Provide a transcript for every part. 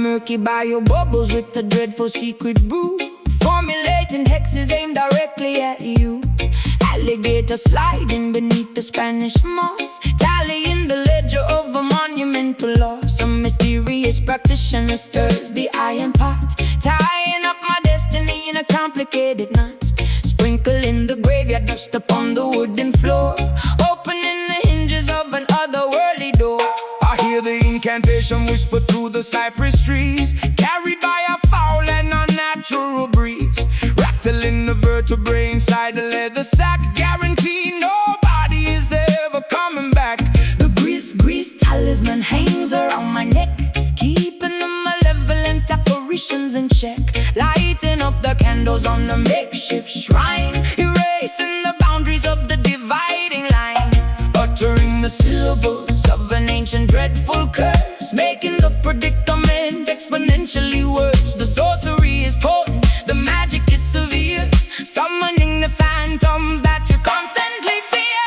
murky bio bubbles with a dreadful secret brew, formulating hexes aimed directly at you. Alligator sliding beneath the Spanish moss, tallying the ledger of a monumental loss. Some mysterious practitioner stirs the iron pot, tying up my destiny in a complicated knot. Sprinkling the graveyard dust upon the wooden floor, opening the hinges of an otherworldly door. I hear the incantation whisper through the cypress trees, carried by a foul and unnatural breeze, rattling the vertebrae inside the leather sack, guarantee nobody is ever coming back. The grease talisman hangs around my neck, keeping the malevolent apparitions in check. Lighting up the candles on the makeshift shrine, erasing the boundaries of the dividing line. Uttering the Syllables of an ancient dreadful curse, making the predicament exponentially worse. The sorcery is potent, the magic is severe, summoning the phantoms that you constantly fear.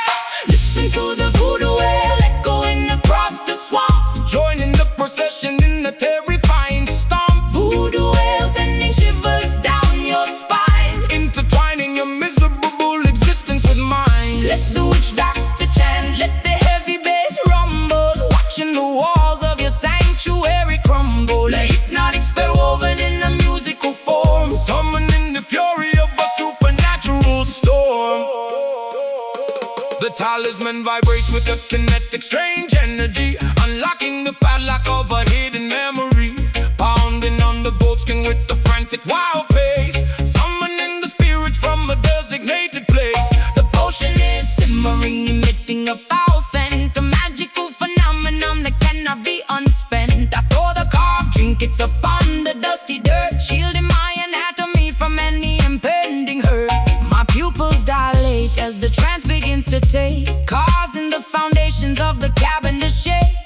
Listen to the voodoo wail echoing across the swamp, joining the procession in a terrifying stomp. Voodoo wail sending shivers down your spine, intertwining your miserable existence with mine. Let the witch doctor chant, let the heavy bass rumble, watching the walls of your sanctuary crumble. A hypnotic spell woven in a musical form, summoning the fury of a supernatural storm. The talisman vibrates with a kinetic strange energy, unlocking the padlock of a hidden memory, pounding on the goatskin with the frantic wild pace, summoning the spirits from a designated place. The potion is simmering, emitting a foul scent, a magical phenomenon that cannot be unspent. I pour the carved trinkets upon the dusty dirt, shielding my anatomy from any impending hurt. My pupils dilate as the trance begins to take, causing the foundations of the cabin to shake.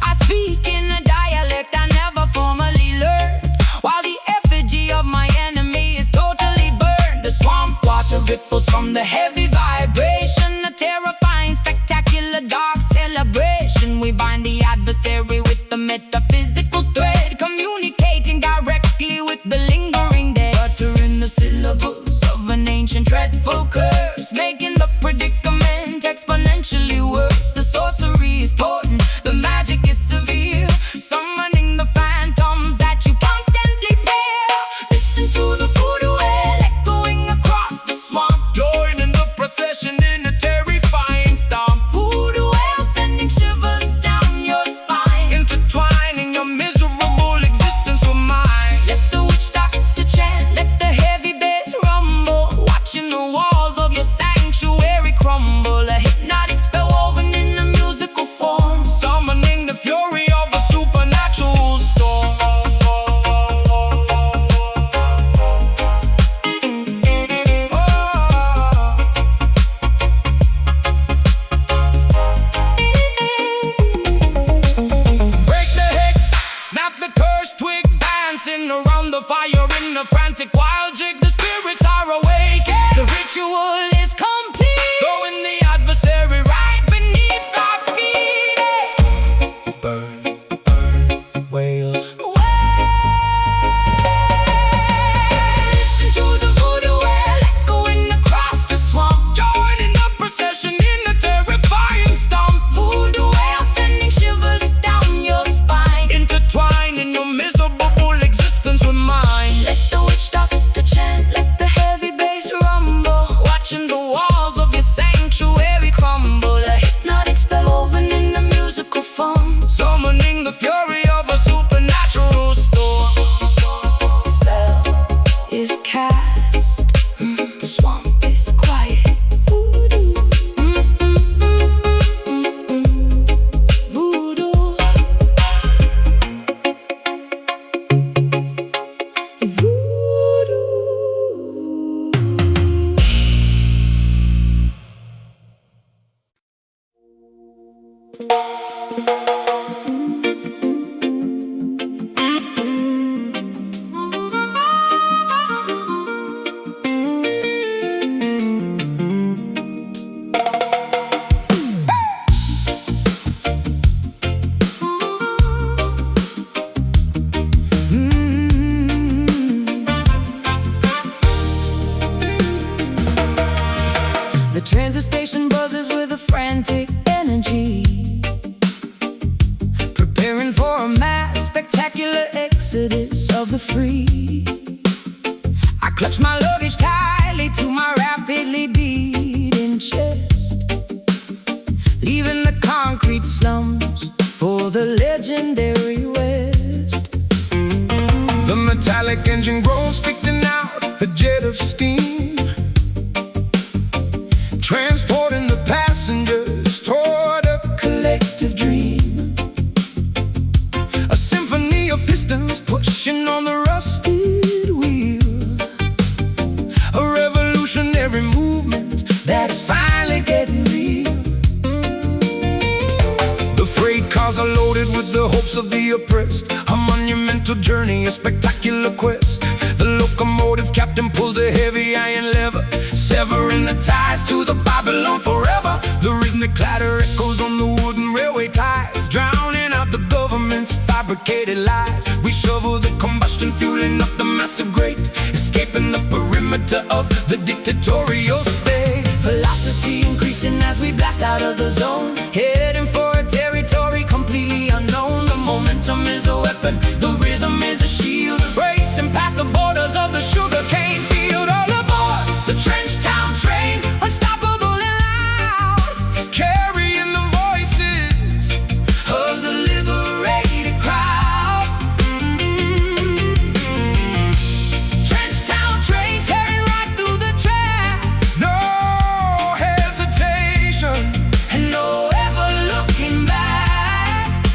I speak in a dialect I never formally learned, while the effigy of my enemy is totally burned. The swamp water ripples from the heavy vibration, a terrifying, spectacular, dark celebration. We bind the adversary with the metaphysical thread, communicating directly with the lingering dead. Uttering the syllables of an ancient dreadful curse, making the predicament exponentially worse. The sorcery is potent, the magic is severe, summoning the phantoms that you constantly fear. Listen to the voodoo wail echoing across the swamp, Joining the procession in a terrifying stomp. voodoo wail sending shivers down your spine, Intertwining your miserable existence with mine. let the witch doctor chant, let the heavy bass rumble, watching the walls of your sanctuary crumble. A hypnotic spell woven in a musical form, Summoning the fury of a supernatural storm. Break the hex, snap the cursed twig, dancing around the fire in a frantic wild jig. The spirits are awakened, the ritual is complete, throwing the adversary right beneath our feet. Burn, burn, wail. Listen to the voodoo wail echoing across the swamp, Joining the procession in a terrifying stomp. voodoo wail sending shivers down your spine. Intertwining your miserable existence with mine. Let the witch doctor chant, let the heavy bass rumble, watching the the station buzzes with a frantic energy, preparing for a mass spectacular exodus of the free. I clutch my luggage tightly to my rapidly beating chest, leaving the concrete slums for the legendary West. The metallic engine groans, spitting out a jet of steam, transporting the passengers toward a collective dream. A symphony of pistons pushing on the rusted wheel, a revolutionary movement that is finally getting real. The freight cars are loaded with the hopes of the oppressed, a monumental journey, a spectacular quest. The locomotive captain pulls the heavy iron lever, severing the ties to the Babylon forever. The rhythmic clatter echoes on the wooden railway ties, drowning out the government's fabricated lies. We shovel the combustion, fueling up the massive grate, escaping the perimeter of the dictatorial state. Velocity increasing as we blast out of the zone, heading for a territory completely unknown. The momentum is a weapon, the rhythm is a shield, racing past the borders of the sugarcane field. All aboard the trench town train, unstoppable and loud, Carrying the voices of the liberated crowd. Trench town train tearing right through the tracks, no hesitation, and no ever looking back.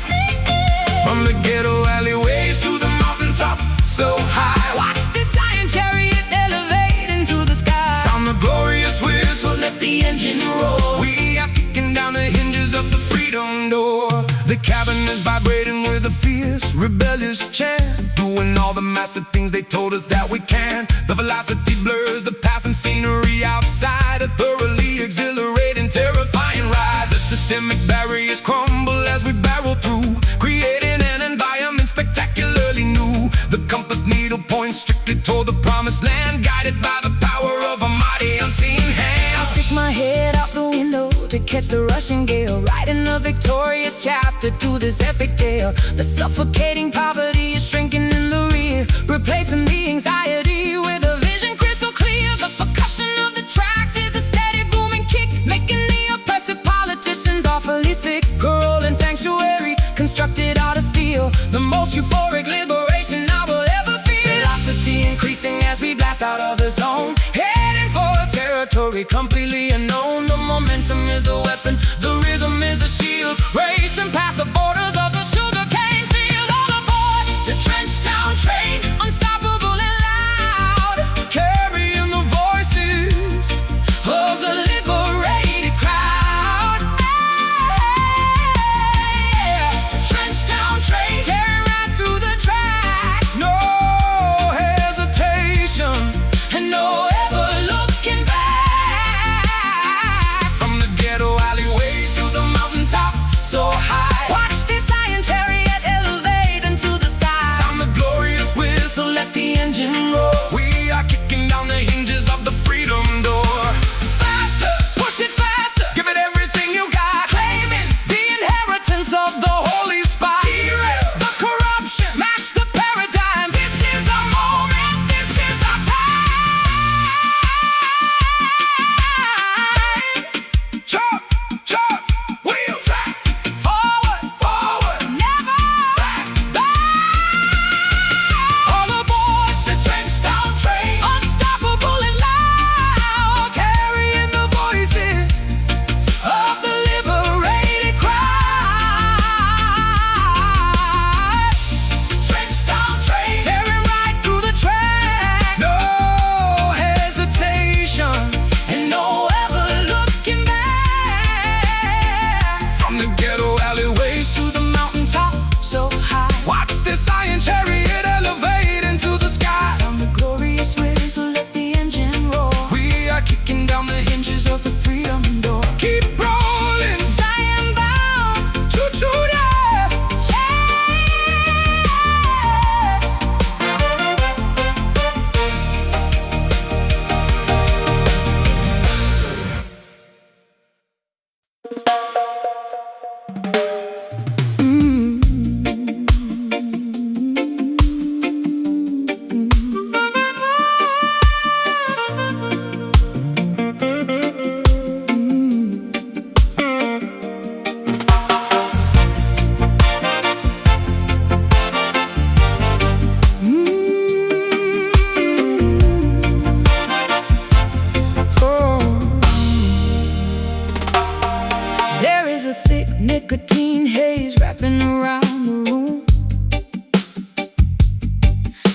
from the ghetto alleyways to the mountaintop so high. Watch this iron chariot elevate into the sky. Sound the glorious whistle, Let the engine roar. we are kicking down the hinges of the freedom door. The cabin is vibrating with a fierce, rebellious chant, doing all the massive things they told us that we can. The velocity blurs the passing scenery outside, a thoroughly exhilarating, terrifying ride. The systemic barriers crumble as we barrel through, creating an environment spectacularly new. The compass needle points strictly toward the promised land, guided by the power of a mighty unseen hand. I'll stick my head out the window to catch the rushing gale, writing a victorious chapter to this epic tale. The suffocating poverty is shrinking in the rear, replacing the anxiety with a vision crystal clear. The percussion of the tracks is a steady booming kick, making the oppressive politicians awfully sick. A rolling sanctuary constructed out of steel, the most euphoric liberation I will ever feel. Velocity increasing as we blast out of the zone, heading for a territory completely unknown. The momentum is a weapon, the rhythm is a shield, racing past the borders of the sugarcane field. All aboard the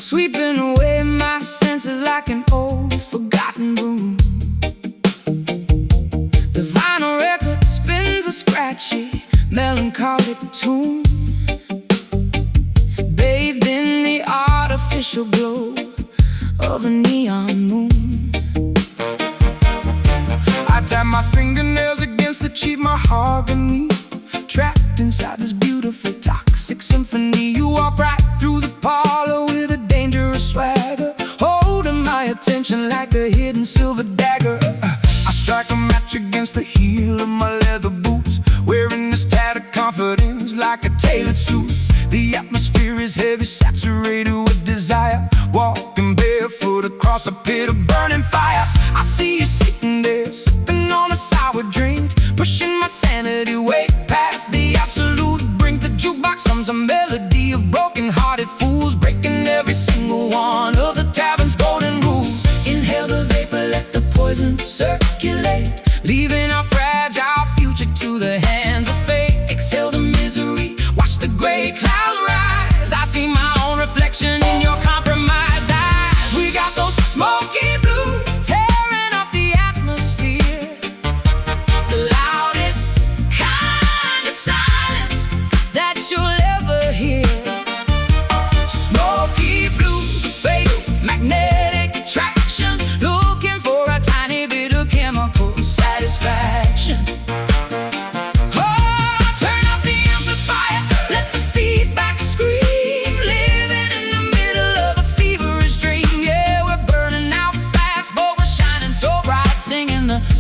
sweeping away my senses like an old forgotten broom. The vinyl record spins a scratchy, melancholic tune, bathed in the artificial glow of a neon moon. I tap my fingernails against the cheap mahogany, trapped inside this beautiful toxic symphony. You walk right through the parlor with a dangerous swagger, holding my attention like a hidden silver dagger. I strike a match against the heel of my leather boots, wearing this tattered confidence like a tailored suit. The atmosphere is heavy, saturated with desire, walking barefoot across a pit of burning fire. I see you sitting there, sipping on a sour drink, pushing my sanity way past the absolute brink. The jukebox hums a melody of broken-hearted fools, breaking every single one of the tavern's golden rules. Inhale the vapor, let the poison circulate, leaving our fragile future to the hands of fate. Exhale the misery, watch the gray clouds rise. I see my own reflection in your compromised eyes. We got those smoky blues tearing up the atmosphere, the loudest kind of silence that you'll ever hear. Smoky blues, a fatal magnetic attraction, looking for a tiny bit of chemical satisfaction.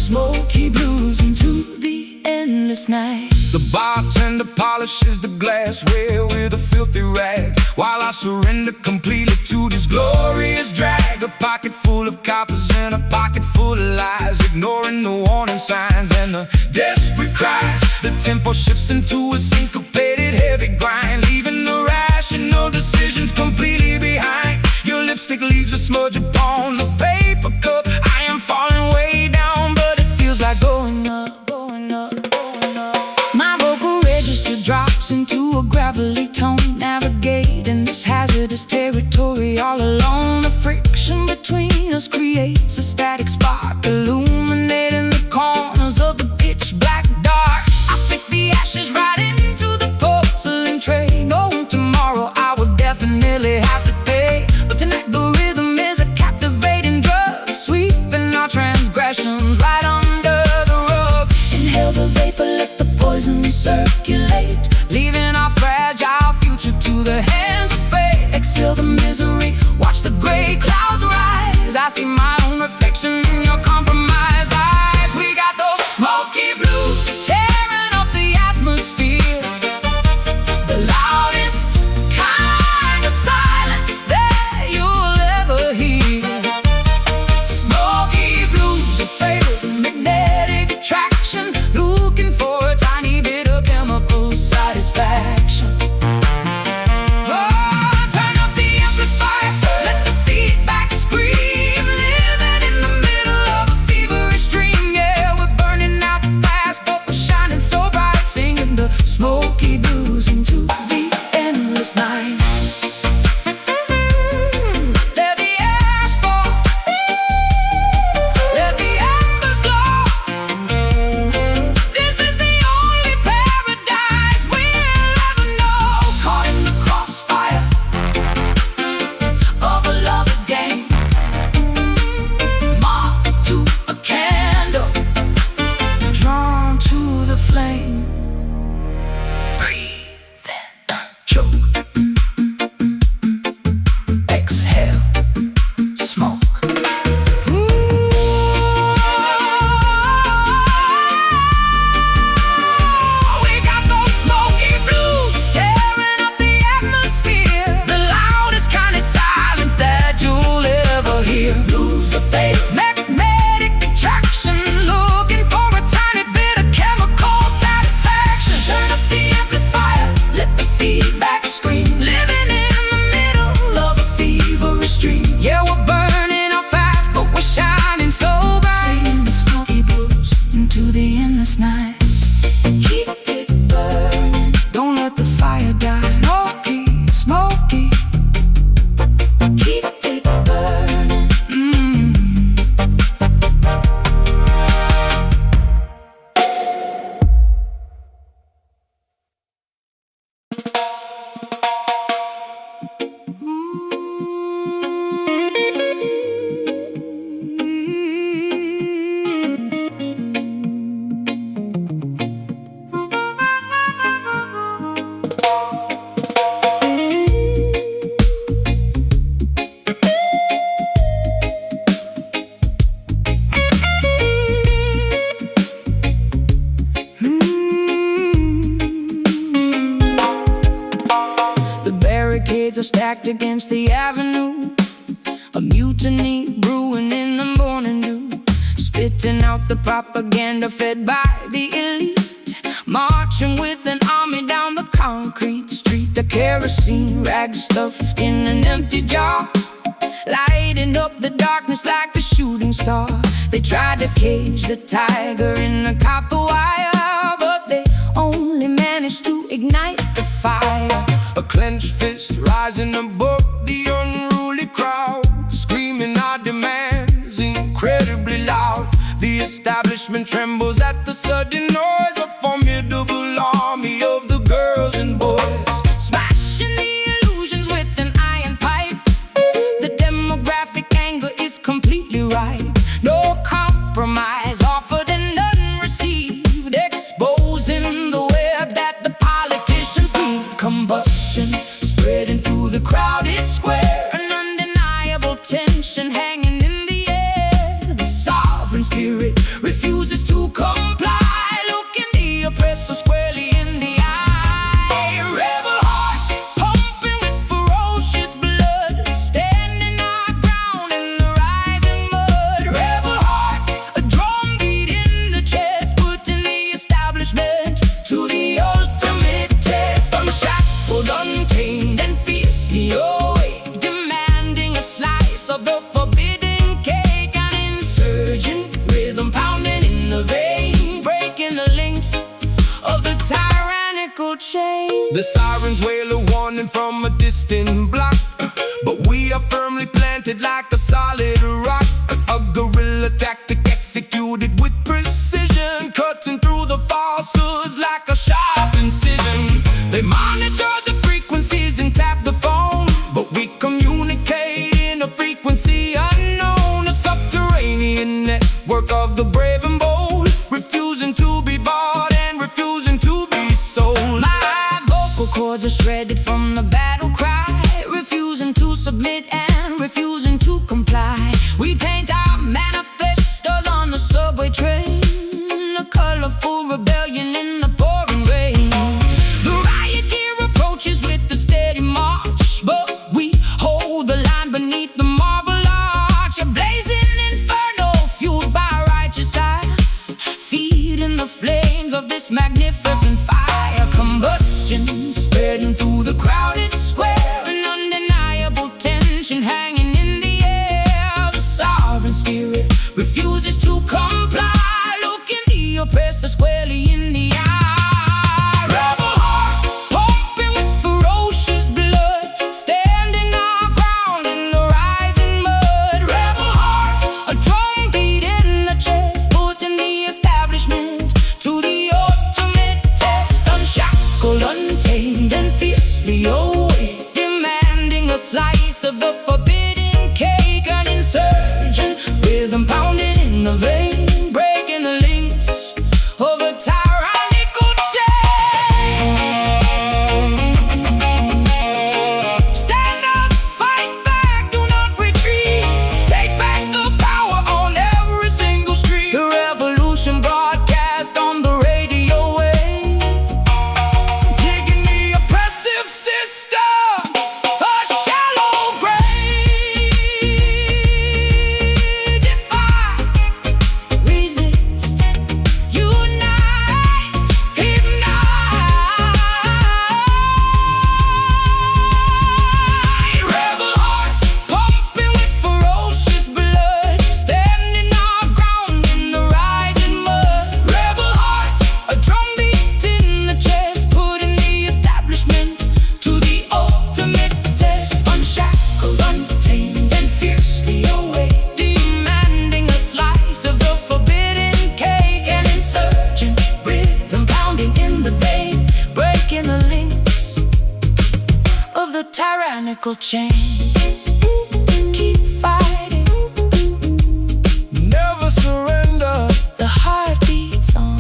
Smoky blues into the endless night. The bartender polishes the glassware with a filthy rag, while I surrender completely to this glorious drag. A pocket full of coppers and a pocket full of lies, ignoring the warning signs and the desperate cries. The tempo shifts into a syncopated heavy grind, leaving the rational decisions completely behind. Your lipstick leaves a smudge upon the paper cup. I am falling way down, but it feels like going up, going up, going up. My vocal register drops into a gravelly tone, navigating this hazardous territory all alone. The friction between us creates a static spark, illuminating the corners of the pitch black dark. I flick the ashes right into the porcelain tray, knowing tomorrow I will definitely have to pay. But tonight the rhythm is a captivating drug, sweeping our transgressions right under the rug. Inhale the vapor, let the poison circulate, leaving our fragile future to the hands of fate. Exhale the misery, watch the gray clouds rise. I see my own reflection in your compromised eyes. We got those smoky blues tearing up the atmosphere, the loudest kind of silence that you'll ever hear. Smoky blues, a fatal magnetic attraction, looking for a tiny bit of chemical satisfaction. Oh, turn up the amplifier, let the feedback scream, living in the middle of attacked against the avenue. A mutiny brewing in the morning dew, spitting out the propaganda fed by the elite, marching with an army down the concrete street. A kerosene rag stuffed in an empty jar, lighting up the darkness like a shooting star. They tried to cage the tiger in the copper wire, but they only managed to ignite the fire. A clenched fist rising above the unruly crowd, screaming our demands incredibly loud. The establishment trembles at the sudden noise, a formidable army of the girls and boys, smashing the illusions with an iron pipe. The demographic anger is completely right. No compromise offered and none received, exposing the web that the politicians weave. Combustion spreading through the crowded square, an undeniable tension hanging in the air. The sovereign spirit refuses to comply, looking the oppressor squarely in the eye. Rebel heart pumping with ferocious blood, standing our ground in the rising mud. Rebel heart, a drum beat in the chest, putting the establishment to the ultimate test. Unshackled, untamed, and fiercely awake, demanding a slice of the forbidden cake. An insurgent rhythm pounding in the vein, breaking the links of the tyrannical chain. The sirens wail a warning from a distant block, but we are firmly planted like a solid rock. A guerrilla tactic executed with precision, cutting through the falsehoods like a sharp incision. They monitor the frequencies and tap the phone, but we communicate in a frequency unknown. A subterranean network of the brave and bold, refusing to be bought and refusing to be sold. My vocal cords are shredded from the battle cry, refusing to submit and refusing to comply. We paint our manifestos on the subway train, a colorful rebellion in the pouring rain. The riot gear approaches with a steady march, but we hold the line beneath the marble arch. A blazing inferno fueled by righteous ire, feeding the flames of this magnificent fire. Combustion spreading through the crowded square, an undeniable tension hanging in the air. The sovereign spirit refuses to comply, looking the oppressor squarely in the eye. Rebel heart pumping with ferocious blood, standing our ground in the rising mud. Rebel heart, a drum beat in the chest, putting the establishment to the ultimate test. Unshackled, untamed, and fiercely awake, demanding a slice of the forbidden cake. An insurgent rhythm pounding in the vein, breaking the links of a tyrannical chain. Stand up, fight back, do not retreat. Take back the power on every single street. The revolution broadcast on the radio wave, digging the oppressive system a shallow grave. Defy, resist, unite, ignite. Rebel heart pumping with ferocious blood, standing our ground in the rising mud. Rebel heart, a drum beat in the chest, putting the establishment to the ultimate test. Unshackled, untamed, and fiercely awake, demanding a slice of the forbidden cake. An insurgent rhythm pounding in the vein, breaking the links of the tyrannical chain. Keep fighting, Never surrender. the heart beats on.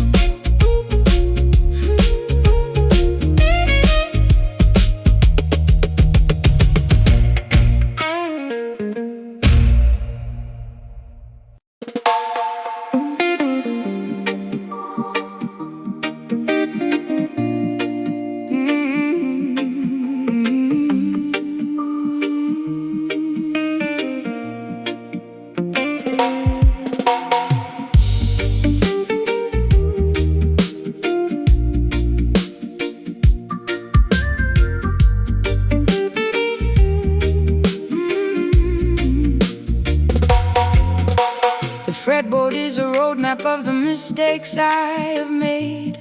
fretboard is a roadmap of the mistakes I have made,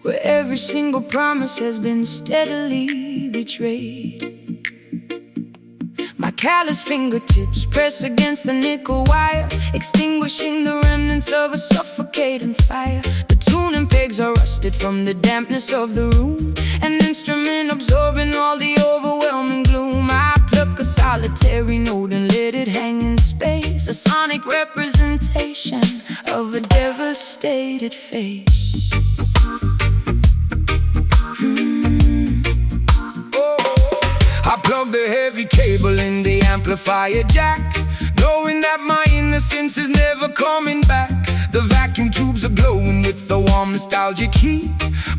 where every single promise has been steadily betrayed. My callous fingertips press against the nickel wire, extinguishing the remnants of a suffocating fire. The tuning pegs are rusted from the dampness of the room, an instrument absorbing all the overwhelming gloom. I pluck a solitary note and let it hang in space, a sonic representation of a devastated face. I plug the heavy cable in the amplifier jack, knowing that my innocence is never coming back. The vacuum tubes are glowing with the warm nostalgic heat,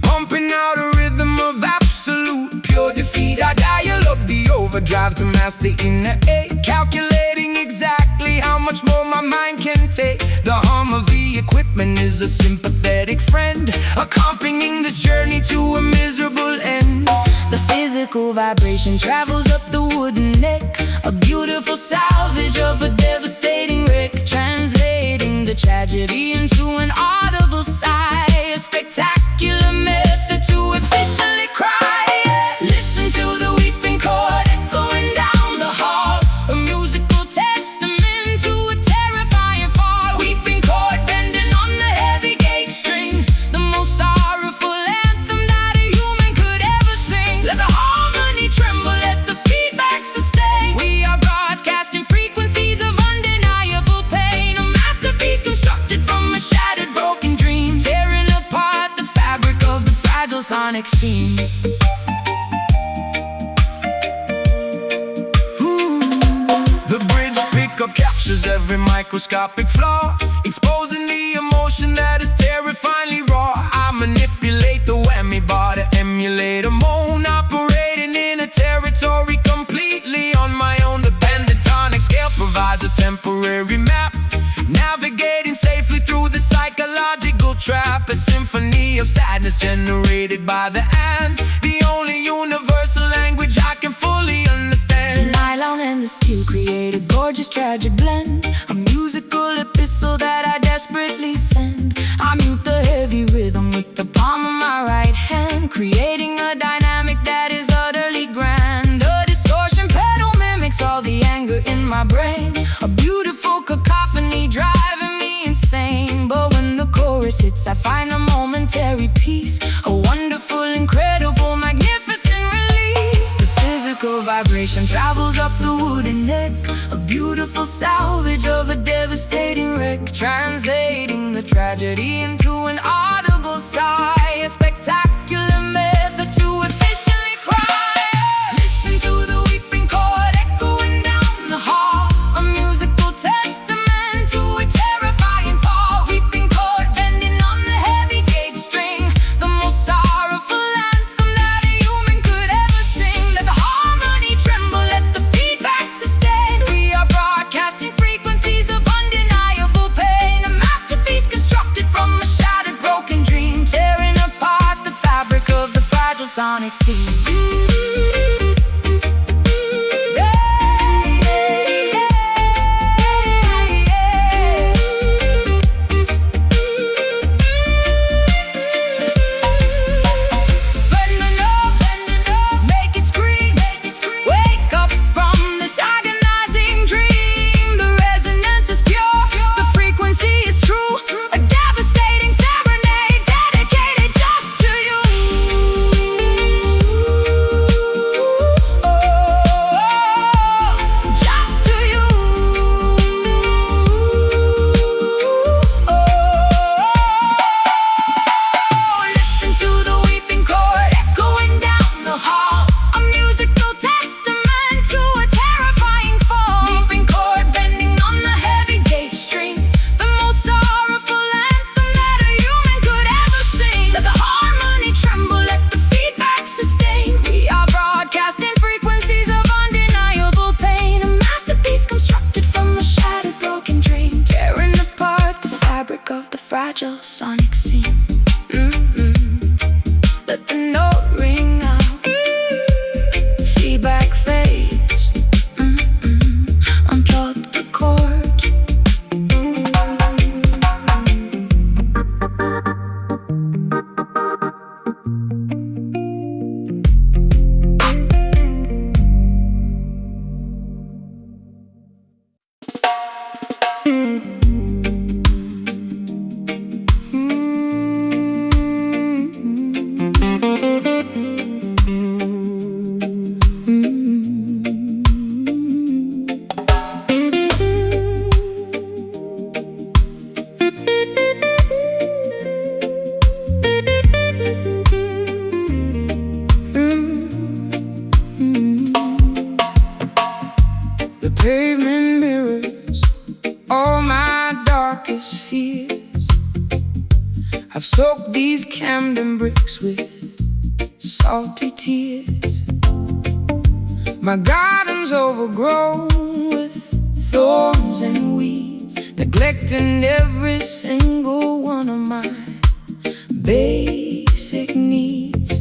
pumping out a rhythm of absolute pure defeat. I dial up the overdrive to mask the inner ache, calculating exactly how much more my mind can take. The hum of the equipment is a sympathetic friend, accompanying this journey to a miserable end. The physical vibration travels up the wooden neck, a beautiful salvage of a devastating wreck, translating the tragedy into an audible sigh, a spectacular method to efficiently cry. Listen to the weeping chord echoing down the hall, a musical testament to a terrifying fall. Weeping chord bending on the heavy gauge string, the most sorrowful anthem that a human could ever sing. Let the harmony tremble, let the feedback sustain. We are broadcasting frequencies of undeniable pain, a masterpiece constructed from a shattered, broken dream, tearing apart the fabric of the fragile sonic scene. The bridge pickup captures every microscopic flaw, exposing the emotion that is terrifyingly raw. I manipulate the whammy bar to emulate a moan, operating in a territory completely on my own. The pentatonic scale provides a temporary map, navigating safely through the psychological trap, a symphony of sadness generated by the and, the only universal language I can fully understand. The nylon and the steel create a gorgeous tragic blend, a musical epistle that I desperately send. I mute the heavy rhythm with the palm of my right hand, creating a dynamic that is utterly grand. A distortion pedal mimics all the anger in my brain, a beautiful cacophony driving me insane. But when the chorus hits, I find a momentary peace, a wonderful, incredible, magnificent release. The physical vibration travels up the wooden neck, a beautiful salvage of a devastating wreck, translating the tragedy into an audible sigh, a spectacular method to efficiently cry. Listen to the weeping chord echoing down the hall, a musical testament to a terrifying fall. Weeping chord bending on the heavy gauge string, the most sorrowful anthem that a human could ever sing. Let the harmony tremble, let the feedback sustain. We are broadcasting frequencies of undeniable pain, a masterpiece constructed from a shattered, broken dream, tearing apart the fabric of the fragile sonic scene. Of the fragile sonic scene. Let the note ring out, feedback fades. Unplug the cord. I've soaked these Camden bricks with salty tears. My garden's overgrown with thorns and weeds, neglecting every single one of my basic needs.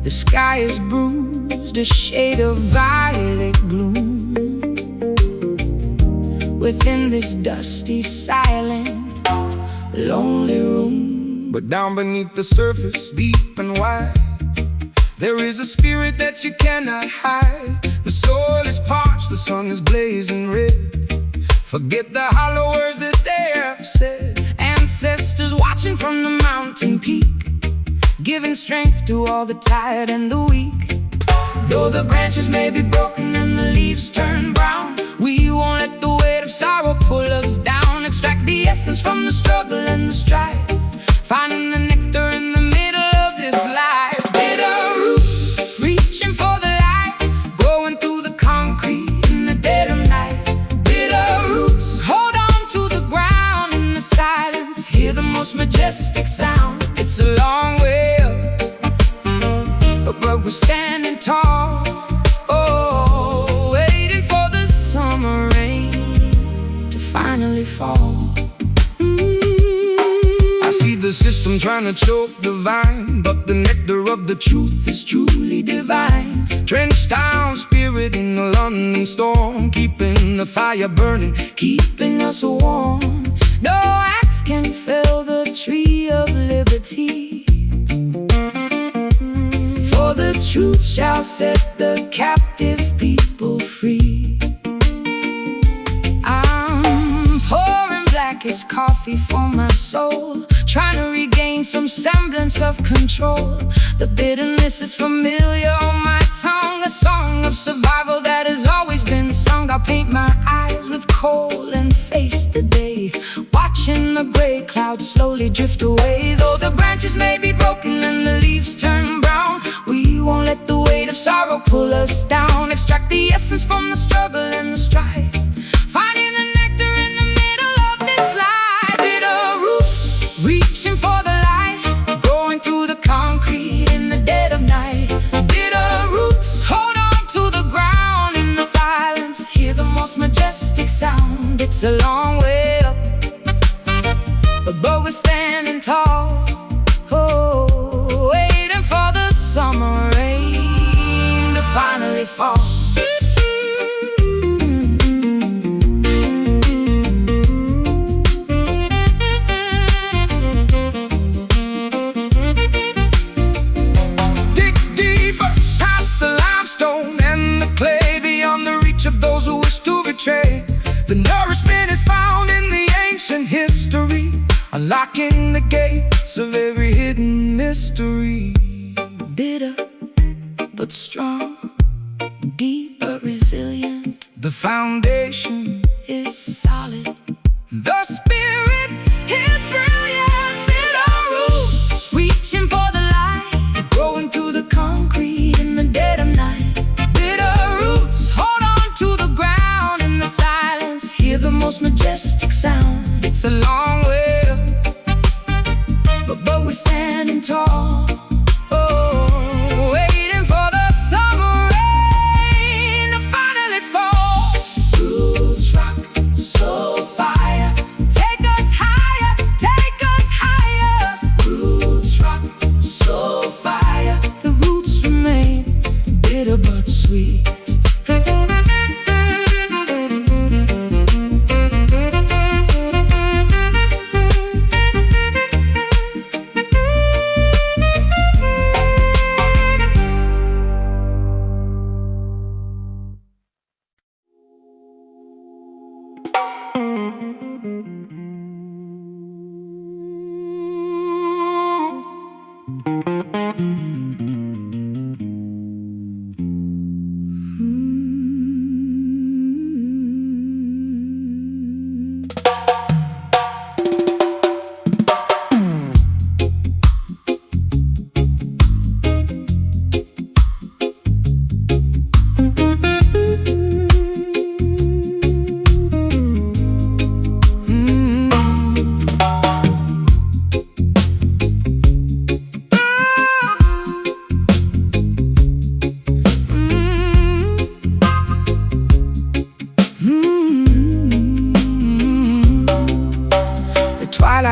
The sky is bruised, a shade of violet gloom. Within this dusty, silent, lonely room. But down beneath the surface, deep and wide, there is a spirit that you cannot hide. The soil is parched, the sun is blazing red. Forget the hollow words that they have said. Ancestors watching from the mountain peak, giving strength to all the tired and the weak. Though the branches may be broken and the leaves turn brown, we won't let the weight of sorrow pull us down. Extract the essence from the struggle and the strife, finding the nectar in the middle of this life. Bitter roots, reaching for the light, growing through the concrete in the dead of night. Bitter roots, hold on to the ground in the silence, hear the most majestic sound. It's a long way up, but we're standing tall. Oh, waiting for the summer rain to finally fall. I see the system trying to choke the vine, but the nectar of the truth is truly divine. Drenched down spirit in the London storm, keeping the fire burning, keeping us warm. No axe can fell the tree of liberty, for the truth shall set the captive people free. I'm pouring blackest coffee for my soul, trying to regain some semblance of control. The bitterness is familiar on my tongue, a song of survival that has always been sung. I'll paint my eyes with coal and face the day, watching the gray clouds slowly drift away. Though the branches may be broken and the leaves turn brown, we won't let the weight of sorrow pull us down. Extract the essence from the struggle and the strife, finding the nectar in the middle of this life. Bitter roots, reaching for the light, growing through the concrete in the dead of night. Bitter roots, hold on to the ground in the silence, hear the most majestic sound. It's a long way up, but we're standing tall. Oh, waiting for the summer rain to finally fall. dig deeper past the limestone and the clay, beyond the reach of those who wish to betray. The nourishment is found in the ancient history, unlocking the gates of every hidden mystery. Bitter but strong, deep but resilient, The foundation is solid. the spirit His brilliant bitter roots, reaching for the light, growing through the concrete in the dead of night. Bitter roots, hold on to the ground in the silence, hear the most majestic sound. It's a long way up, but we're standing tall. Oh, waiting for the summer rain to finally fall. Roots rock, Soulfire, take us higher, take us higher. Roots rock, Soulfire, the roots remain bitter but sweet.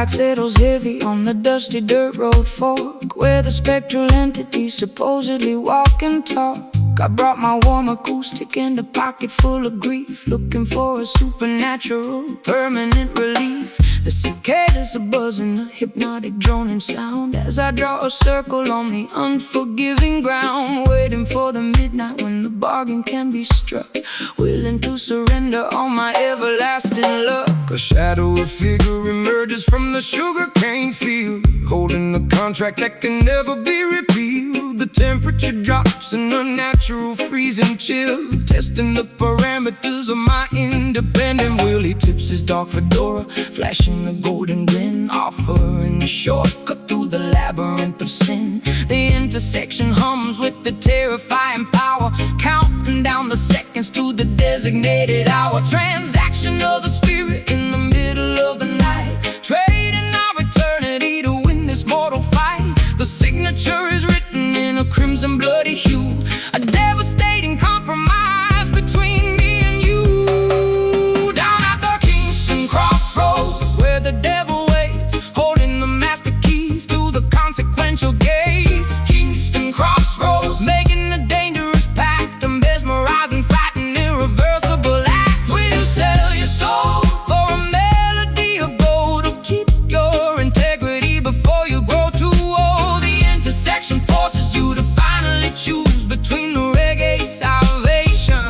Twilight settles heavy on the dusty dirt road fork, where the spectral entities supposedly walk and talk. I brought my warm acoustic and a pocket full of grief, looking for a supernatural, permanent relief. The cicadas are buzzing, a hypnotic droning sound, as I draw a circle on the unforgiving ground, waiting for the midnight when the bargain can be struck, willing to surrender all my everlasting luck. A shadowy figure emerges from the sugarcane field, holding the contract that can never be repealed. The temperature drops in a natural freezing chill, testing the parameters of my independent will. He tips his dark fedora, flashing the golden grin, offering a shortcut through the labyrinth of sin. The intersection hums with the terrifying power, counting down the seconds to the designated hour. Transaction of the spirit in the middle of the night, trading our eternity to win this mortal fight. The signature is written in a crimson bloody hue, a devastating compromise between me and you. Down at the Kingston crossroads, where the devil waits, holding the master keys to the consequential gates. Kingston crossroads, making a dangerous pact, a mesmerizing, fighting, irreversible act. Will you sell your soul for a melody of gold, or keep your integrity before you grow too old? The intersection forces you to finally choose between the reggae salvation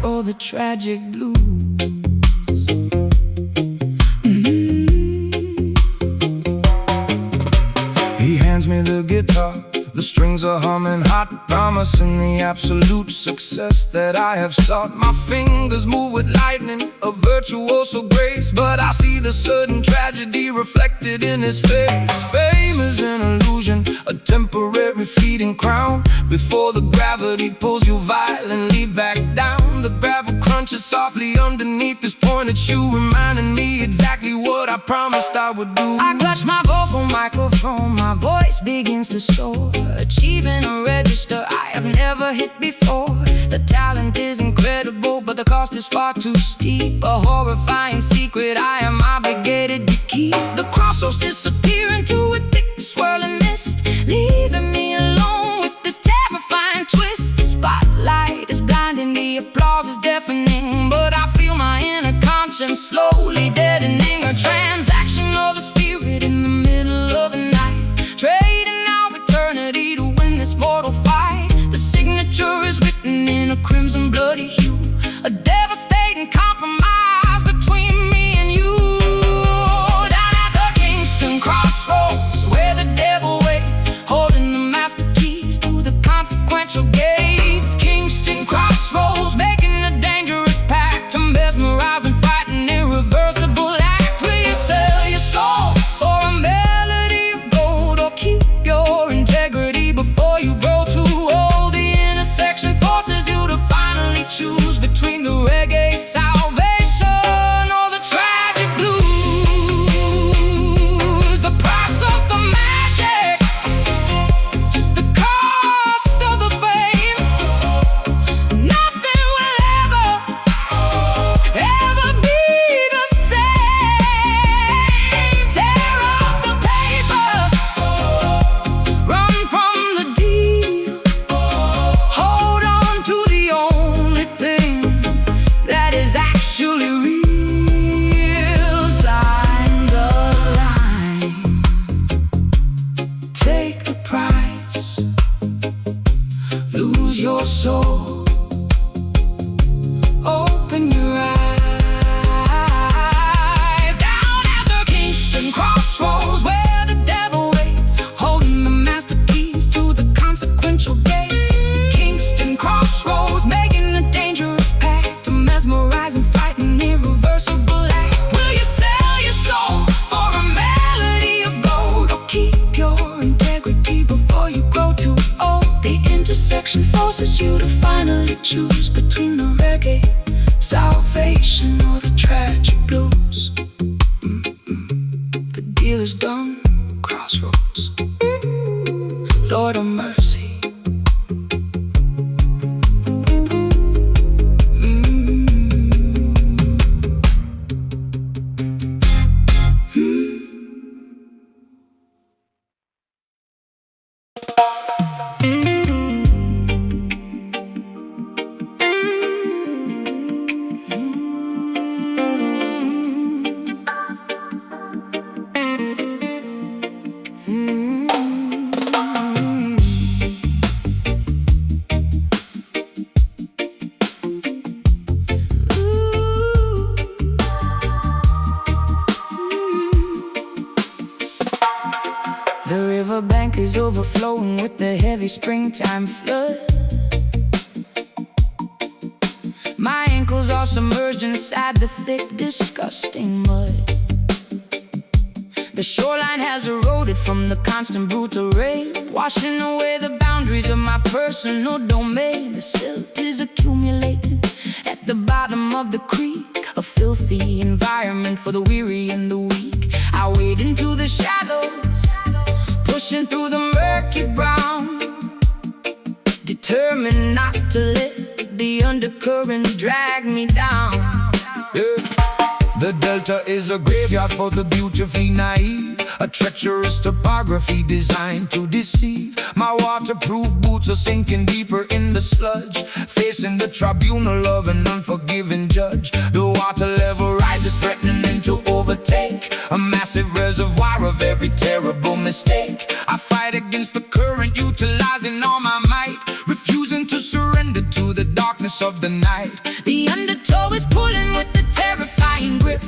or the tragic blues. He hands me the guitar, the strings are humming hot, promising the absolute success that I have sought. My fingers move with lightning, a virtuoso grace, but I see the sudden tragedy reflected in his face. Fame is an illusion, a temporary fleeting crown, before the gravity pulls you violently back down. The gravel crunches softly underneath this pointed shoe, reminding me exactly what I promised I would do. I clutch my vocal microphone, my voice begins to soar, achieving a register I have never hit before. The talent is incredible, but the cost is far too steep, a horrifying secret I am obligated to keep. The crossroads disappear into a thick swirling mist, leaving me alone with this terrifying twist. The spotlight is blinding, the applause is deafening, but I feel my inner conscience slowly deadening. A transaction of the spirit in the middle of the night, trading our eternity to win this mortal fight. The signature is written in a crimson bloody hue, a devastating compromise between me and you. Down at the Kingston crossroads, where the devil waits, holding the master keys to the consequential gates. Kingston crossroads, making a dangerous pact, a mesmerizing, fighting, irreversible act. Will you sell your soul for a melody of gold, or keep your integrity before you grow too old? The intersection forces you to finally choose between the reggae salvation or the tragic blues. The price of the magic, the cost of the fame, nothing will ever be the same. Tear up the paper, run from the deal, hold on to the only thing that is actually real. Sign the line, take the price, lose your soul, open your eyes. Down at the Kingston crossroads, where the devil waits, holding the master keys to the consequential gates. Kingston crossroads, making a dangerous pact, a mesmerizing, fighting, irreversible act. Will you sell your soul for a melody of gold, or keep your integrity before you grow too old? The intersection forces you to finally choose between the reggae salvation or the tragic blues. The deal is done, crossroads. Lord of mercy. heavy springtime flood. My ankles are submerged inside the thick, disgusting mud. The shoreline has eroded from the constant brutal rain, washing away the boundaries of my personal domain. The silt is accumulating at the bottom of the creek, a filthy environment for the weary and the weak. I wade into the shadows, pushing through the murky brown, determined not to let the undercurrent drag me down. Yeah. The Delta is a graveyard for the beautifully naive, a treacherous topography designed to deceive. My waterproof boots are sinking deeper in the sludge, facing the tribunal of an unforgiving judge. The water level rises, threatening to overtake a massive reservoir of every terrible mistake. I fight against the current, utilizing all my might, refusing to surrender to the darkness of the night. The undertow is pulling with the terrifying grip,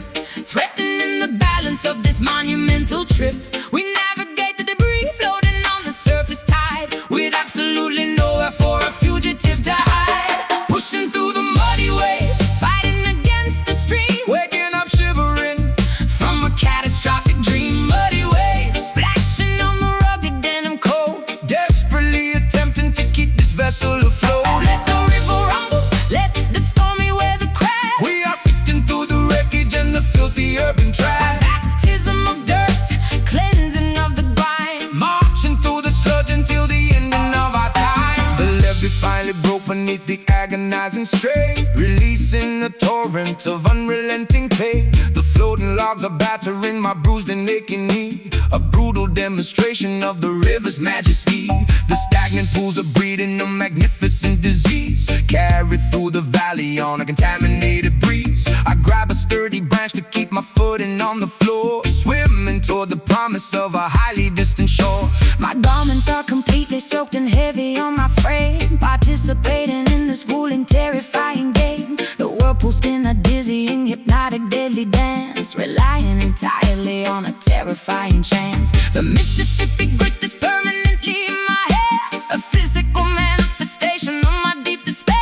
threatening the balance of this monumental trip. We navigate the debris floating on the surface tide, with absolutely nowhere for a fugitive to hide. Pushing through the muddy waves, fighting against the stream, Waking up shivering from a catastrophic dream. Muddy waves splashing on the rugged denim coat, desperately attempting to keep this vessel afloat. let the river rumble, let the stormy weather crash. We are sifting through the wreckage and the filthy urban trash, Baptism of dirt, cleansing of the grime, marching through the sludge until the ending of our time. The levee finally broke beneath the agonizing strain, releasing a torrent of unrelenting pain. The floating logs are battering my bruised and aching knee, a brutal demonstration of the river's majesty. The stagnant pools are breeding a magnificent disease, carried through the valley on a contaminated breeze. I grab a sturdy branch to keep my footing on the floor, swimming toward the promise of a highly distant shore. My garments are completely soaked and heavy on my frame, participating in this grueling, terrifying game. The whirlpool spin a dizzying, hypnotic, deadly dance, relying entirely on a terrifying chance. The Mississippi grit is permanently in my hair, a physical manifestation of my deep despair.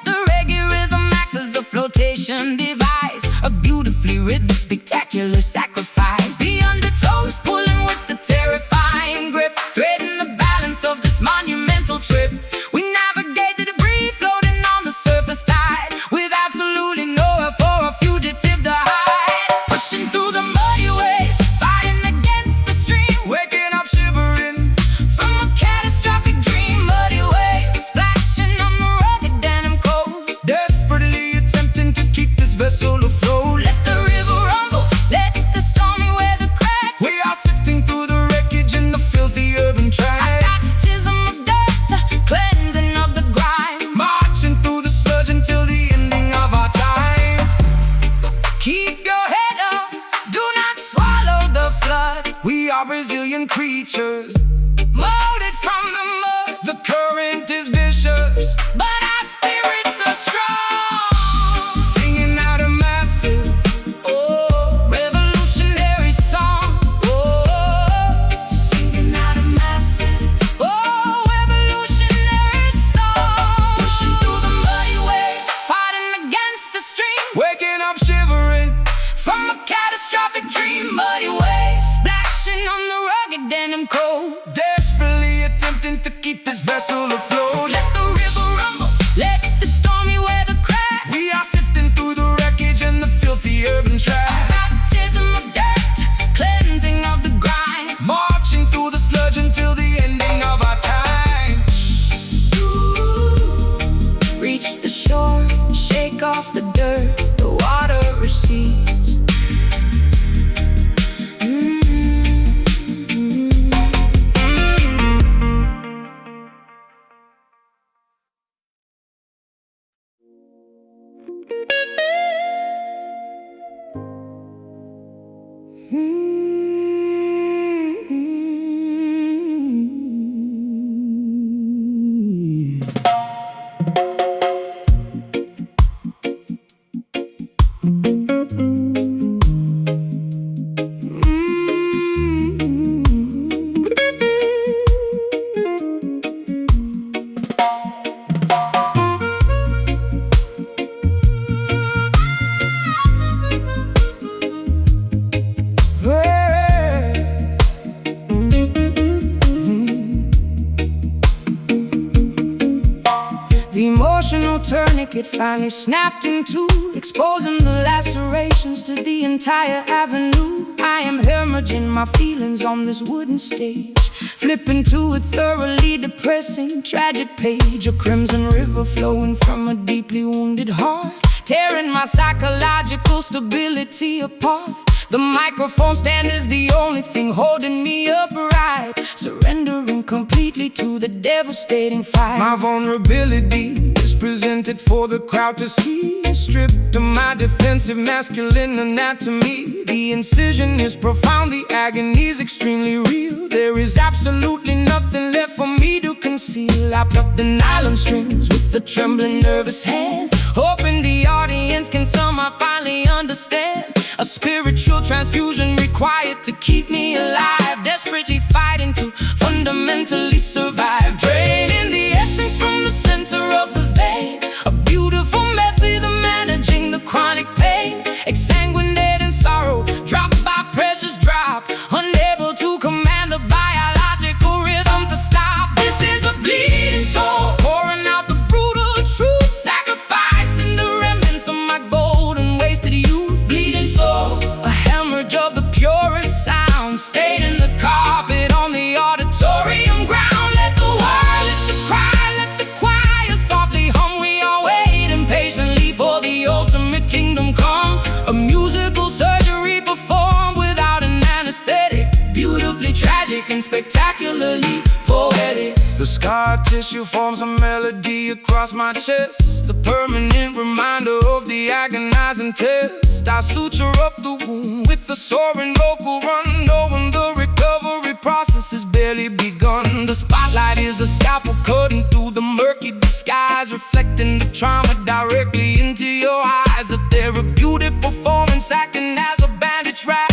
The reggae rhythm acts as a flotation device, a beautifully rhythmic, spectacular sacrifice. The undertow is pulling with the terrifying grip, threading the balance of this monumental trip. We navigate the debris floating on the surface tide, with absolutely nowhere for a fugitive to hide. Pushing through the muddy waves, fighting against the stream, Waking up shivering from a catastrophic dream. Muddy waves splashing on the rugged denim coat, desperately attempting to keep this vessel afloat. let the river rumble, let the stormy weather crack. We are sifting through the wreckage and the filthy urban trash, Baptism of dirt, cleansing of the grime, marching through the sludge until the ending of our time. keep your head up, do not swallow the flood. We are resilient creatures, Molded from the mud, the current is vicious, but our spirits are strong. singing out a massive Oh, revolutionary song. Oh, singing out a massive, oh, revolutionary song. Pushing through the muddy waves, fighting against the stream, waking up shivering from a catastrophic dream. Muddy waves splashing on the rugged denim coat, desperately attempting to keep this vessel afloat. let the river rumble, let the stormy weather crack. We are sifting through the wreckage and the filthy urban trash, Baptism of dirt, cleansing of the grime, marching through the sludge until the ending of our time. reach the shore, shake off the dirt, the water recedes. proportional tourniquet finally snapped in two, exposing the lacerations to the entire avenue. I am hemorrhaging my feelings on this wooden stage, flipping to a thoroughly depressing, tragic page. A crimson river flowing from a deeply wounded heart, tearing my psychological stability apart. The microphone stand is the only thing holding me upright, surrendering completely to the devastating fight. My vulnerability is presented for the crowd to see, stripped of my defensive masculine anatomy. The incision is profound, the agony is extremely real. There is absolutely nothing left for me to conceal. I pluck the nylon strings with a trembling, nervous hand, hoping the audience can somehow finally understand. A spiritual transfusion required to keep me alive, desperately fighting to fundamentally survive. Draining the essence from the center of the vein, a beautiful method of managing the chronic pain. Exsanguinate in sorrow, drop by precious drop, unable to command the biological rhythm to stop. This is a bleeding soul, pouring out the brutal truth, sacrificing the remnants of my golden wasted youth. Bleeding soul, a hemorrhage of the purest sound, stayed in the carpet on the auditorium ground. Let the wireless cry, let the choir softly hum. We all wait impatiently for the ultimate kingdom come. A musical surgery performed without an anesthetic, beautifully tragic and spectacularly poetic. The scar tissue forms a melody across my chest, the permanent reminder of the agonizing test. I suture up the wound with the soaring local run, knowing the recovery process has barely begun. The spotlight is a scalpel cutting through the murky disguise, reflecting the trauma directly into your eyes. A therapeutic performance acting as a bandage wrap,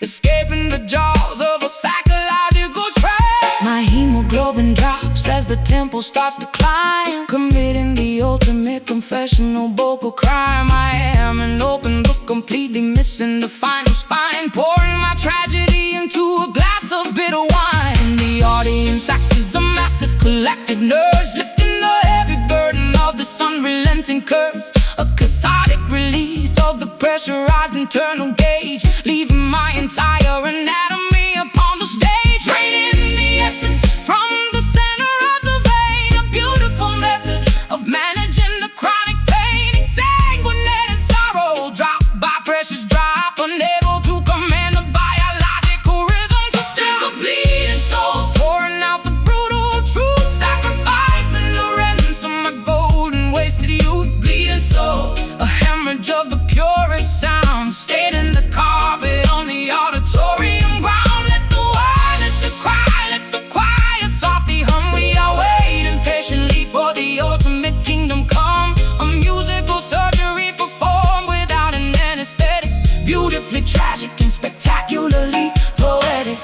escaping the jaws of a psychological trap. My hemoglobin drops as the tempo starts to climb, committing the ultimate confessional vocal crime. I am an open book, completely missing the final spine, pouring my tragedy into a glass of bitter wine. The audience acts as a massive collective nurse, lifting the heavy burden of this unrelenting curse. A cathartic release of the pressurized internal gauge, leaving my entire anatomy upon the stage. Draining the essence from the center of the vein, a beautiful method of managing the chronic pain. Exsanguinate in sorrow, drop by precious drop, unable to command the biological rhythm to stop. A bleeding soul, pouring out the brutal truth, sacrificing the remnants of my golden wasted youth. Bleeding soul, a hemorrhage of the purest sound, stayed in the carpet on the auditorium ground. Let the wireless cry, let the choir softly hum. We are waiting patiently for the ultimate kingdom come. A musical surgery performed without an anesthetic, beautifully tragic and spectacularly poetic.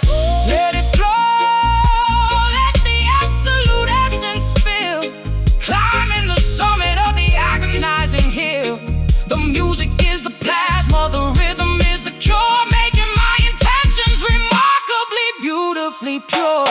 Let it flow, let the absolute essence spill, climbing the summit of the agonizing hill. The music is the plasma, the rhythm is the cure, making my intentions remarkably beautifully pure.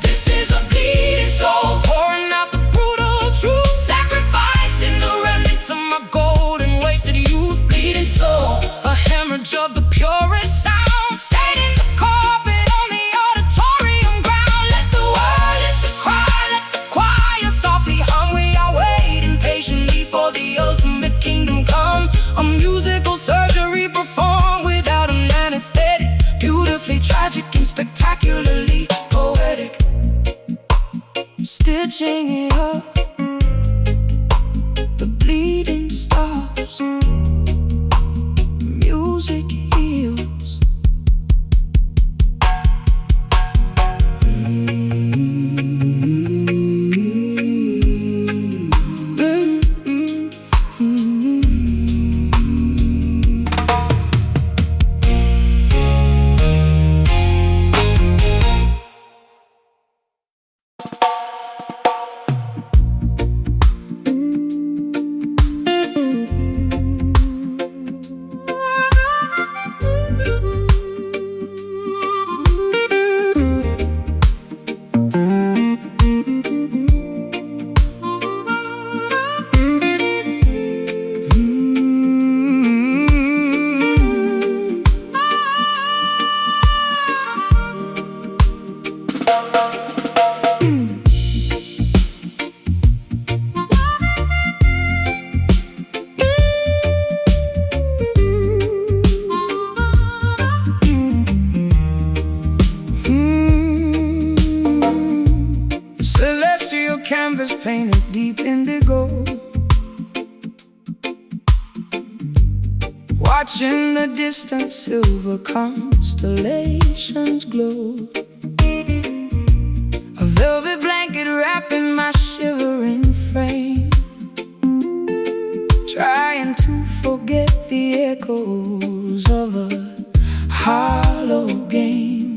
This is a bleeding soul, pouring out the brutal truth, sacrificing the remnants of my golden wasted youth. Bleeding soul, a hemorrhage of the purest sound, stayed in the carpet on the auditorium ground. Let the wireless cry, let the choir softly hum. We are waiting patiently for the ultimate kingdom come. A musical surgery performed without an anesthetic, beautifully tragic and spectacularly poetic. Stitching it up, the bleeding stops, music heals. watching the distant silver constellations glow. A velvet blanket wrapping my shivering frame, trying to forget the echoes of a hollow game.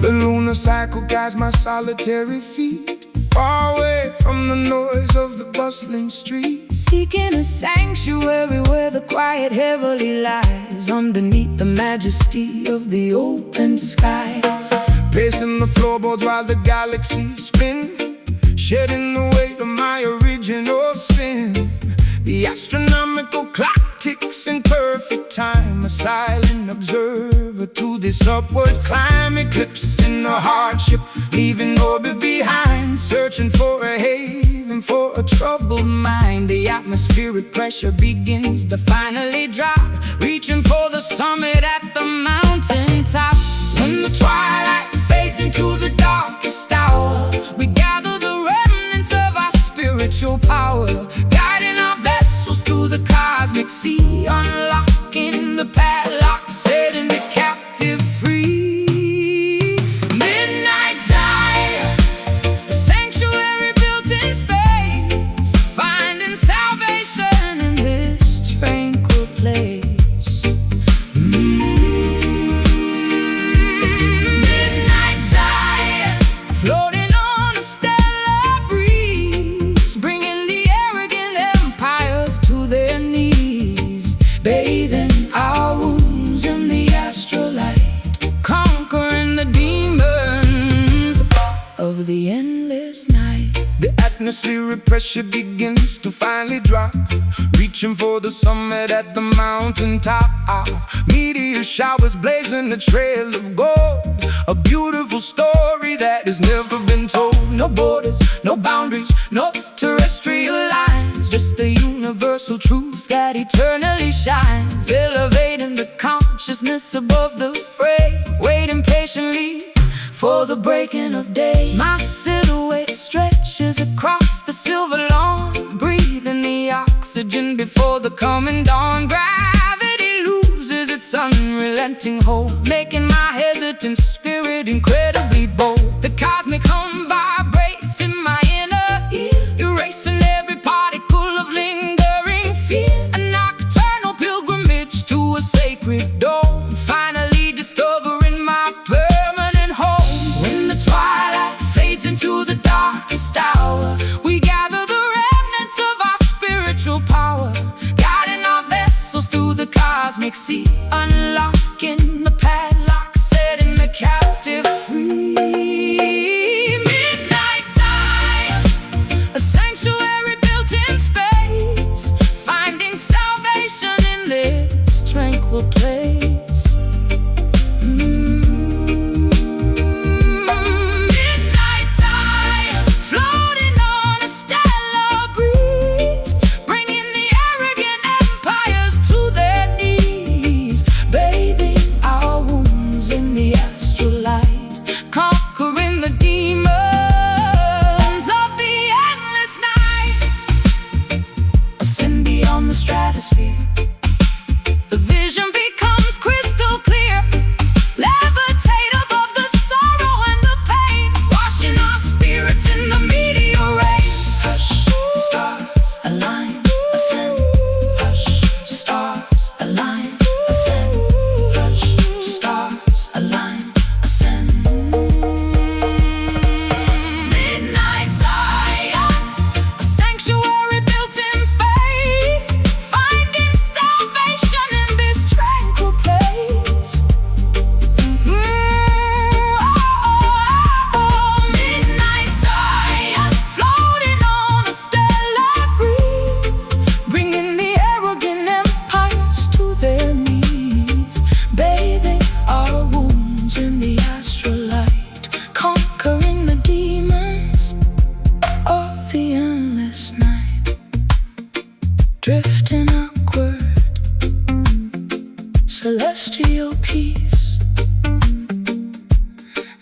The lunar cycle guides my solitary feet, far away from the noise of the bustling street, seeking a sanctuary where the quiet heavily lies underneath the majesty of the open skies. Pacing the floorboards while the galaxies spin, shedding the weight of my original sin. The astronomical clock ticks in perfect time, a silent observer to this upward climb. Eclipsing the hardship, leaving orbit behind, searching for a haven for a troubled mind. The atmospheric pressure begins to finally drop, reaching for the summit at the mountaintop. When the twilight fades into the darkest hour, we gather the remnants of our spiritual power, guiding our vessels through the cosmic sea, unlocking the padlock, setting the captive free. Midnight Zion, a sanctuary built in space, finding salvation in this tranquil place. Midnight Zion, floating on a stellar breeze, bringing the arrogant empires to their knees, bathing our wounds in the astrolight, conquering the demons of the endless night. the atmospheric pressure begins to finally drop, reaching for the summit at the mountaintop. Meteor showers blazing a trail of gold, a beautiful story that has never been told. No borders, no boundaries, no terrestrial lines, just the universal truth that eternally shines, elevating the consciousness above the fray, waiting patiently for the breaking of day. My silhouette stretches across the silver lawn, breathing the oxygen before the coming dawn. Gravity loses its unrelenting hold, making my hesitant spirit incredibly bold. The cosmic hum vibrates in my inner ear, erasing every particle of lingering fear. A nocturnal pilgrimage to a sacred dome, finally discovering my permanent home. When the twilight fades into the darkest hour, we gather the remnants of our spiritual power, guiding our vessels through the cosmic sea, unlocking the padlock, setting the captive free. Midnight Zion, a sanctuary built in space, finding salvation in this tranquil place. Midnight Zion, floating on a stellar breeze, bringing the arrogant empires to their knees, bathing our wounds in the astrolight, conquering the demons of the endless night. Ascend beyond the stratosphere, the vision becomes crystal clear, levitate above the sorrow and the pain, washing our spirits in the meteor rain. Hush, stars align, ascend. Hush, stars align, ascend. Hush, stars align, ascend. Midnight Zion, a sanctuary built in space, finding salvation in this tranquil place. Midnight Zion, floating on a stellar breeze, bringing the arrogant empires to their knees, bathing our wounds in the astrolight, conquering the demons of the endless night, drifting upward, celestial peace,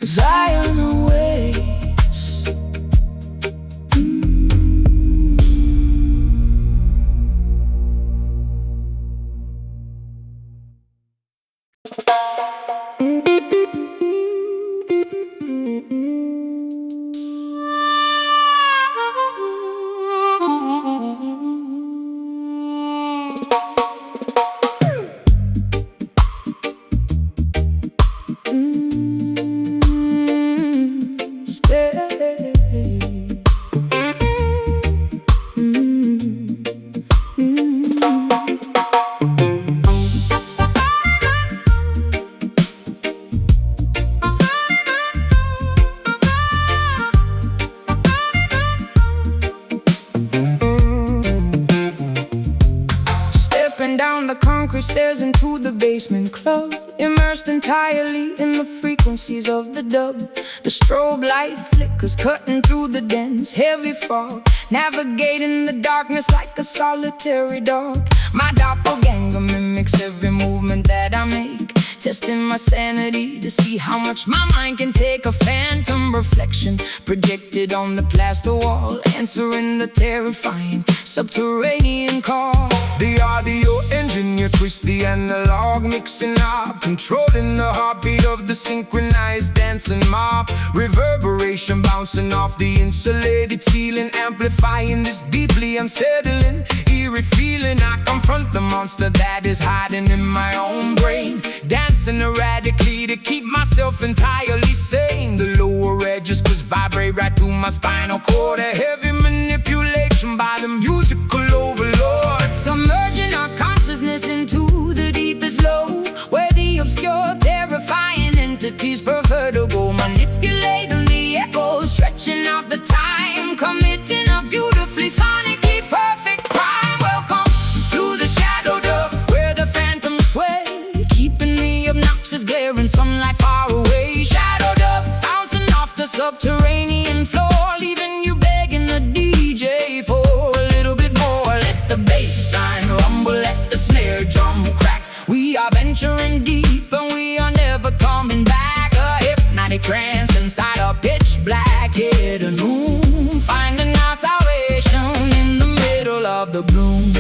Zion awaits. Stepping down the concrete stairs into the basement club, immersed entirely in the frequencies of the dub. The strobe light flickers, cutting through the dense, heavy fog, navigating the darkness like a solitary dog. My doppelganger mimics every movement that I make, testing my sanity to see how much my mind can take. A phantom reflection projected on the plaster wall, answering the terrifying subterranean call. The audio engineer twists the analog, mixing up, controlling the heartbeat of the synchronized dancing mob. Reverberation bouncing off the insulated ceiling, amplifying this deeply unsettling, eerie feeling. I confront the monster that is hiding in my own brain, dancing erratically to keep myself entirely sane. The lower edges just vibrate right through my spinal cord, a heavy manipulation by the musical overlord. Submerging our consciousness into the deepest low, where the obscure, terrifying entities prefer to go, manipulating the echoes, stretching out the time, committing a beautifully sonically perfect crime. Welcome to the shadow dub, where the phantoms sway, keeping the obnoxious glaring sunlight far away. Shadow dub, bouncing off the subterranean floor, leaving you begging the DJ for a little bit more. Let the bass line rumble, let the snare drum crack. We are venturing deep and we are never coming back. A hypnotic trance inside a pitch black hidden room, finding our salvation in the middle of the gloom.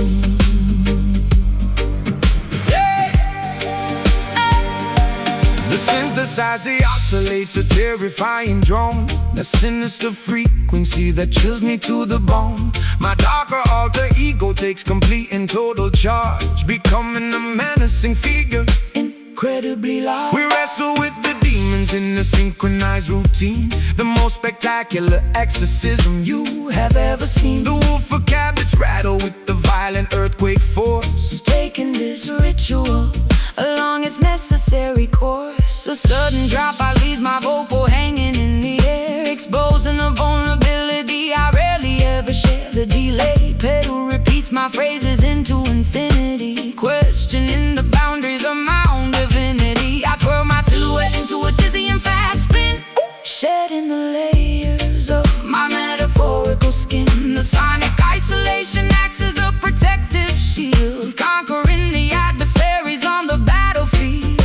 The synthesizer oscillates a terrifying drone, a sinister frequency that chills me to the bone. My darker alter ego takes complete and total charge, becoming a menacing figure, Incredibly large. we wrestle with the demons in a synchronized routine, the most spectacular exorcism you have ever seen. The woofer cabinets rattle with the violent earthquake force, Taking this ritual along its necessary course. A sudden drop, I leave my vocal hanging in the air, exposing a vulnerability I rarely ever share. The delay pedal repeats my phrases into infinity, questioning the boundaries of my own divinity. I twirl my silhouette into a dizzying fast spin, shedding the layers of my metaphorical skin. The sonic isolation acts as a protective shield, conquering the adversaries on the battlefield.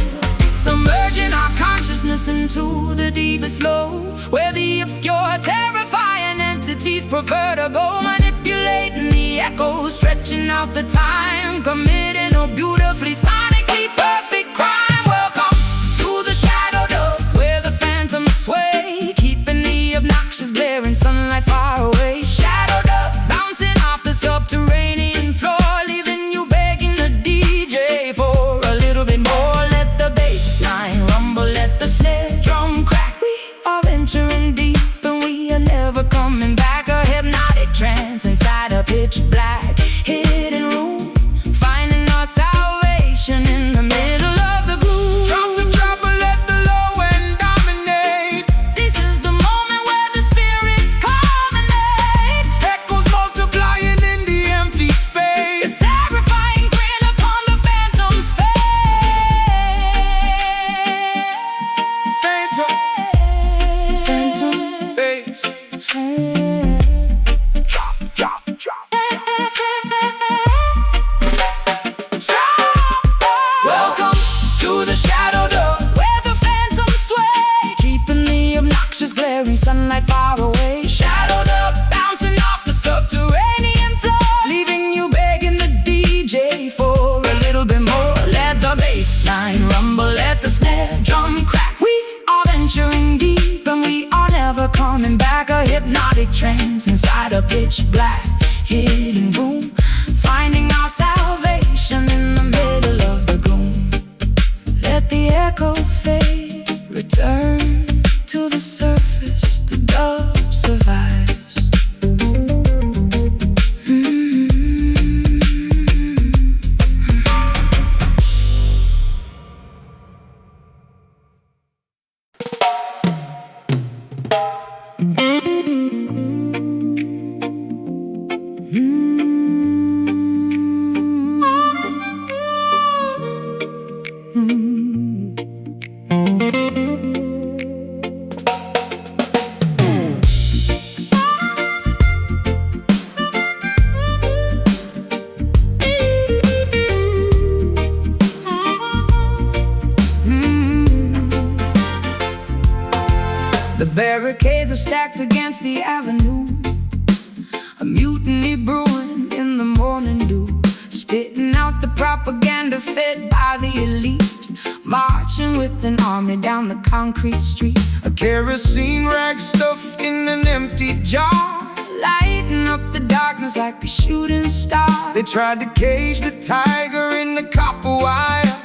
Submerging our consciousness into the deepest low, where the obscure, terrifying entities prefer to go, manipulating the echoes, stretching out the time, committing a beautifully sonically perfect crime. Welcome to the shadow dub, where the phantoms sway, keeping the obnoxious glaring sunlight far away. Shadow dub, bouncing off the subterranean floor, leaving you begging the DJ for a little bit more. Let the bass line rumble, let the snare drum crack. We are venturing deep and we are never coming back. A hypnotic trance inside a pitch black hidden room, finding our salvation in the middle of the gloom. drop the treble, let the low end dominate, This is the moment where the spirits culminate. echoes multiplying in the empty The space. terrifying grin upon the phantom's face. Phantom bass. Drop, drop, drop. Welcome to the shadow dub, where the phantoms sway, keeping the obnoxious glaring sunlight far away. Shadow dub, bouncing off the subterranean floor, leaving you begging the DJ for a little bit more. Let the bass line rumble, let the snare drum crack. We are venturing deep and we are never coming back. A hypnotic trance inside a pitch black hidden room, finding our salvation in the middle of the gloom. Let the echo fade, return to the surface, the dub survives. Barricades are stacked against the avenue, a mutiny brewing in the morning dew, spitting out the propaganda fed by the elite, marching with an army down the concrete street. A kerosene rag stuffed in an empty jar, lighting up the darkness like a shooting star. They tried to cage the tiger in the copper wire,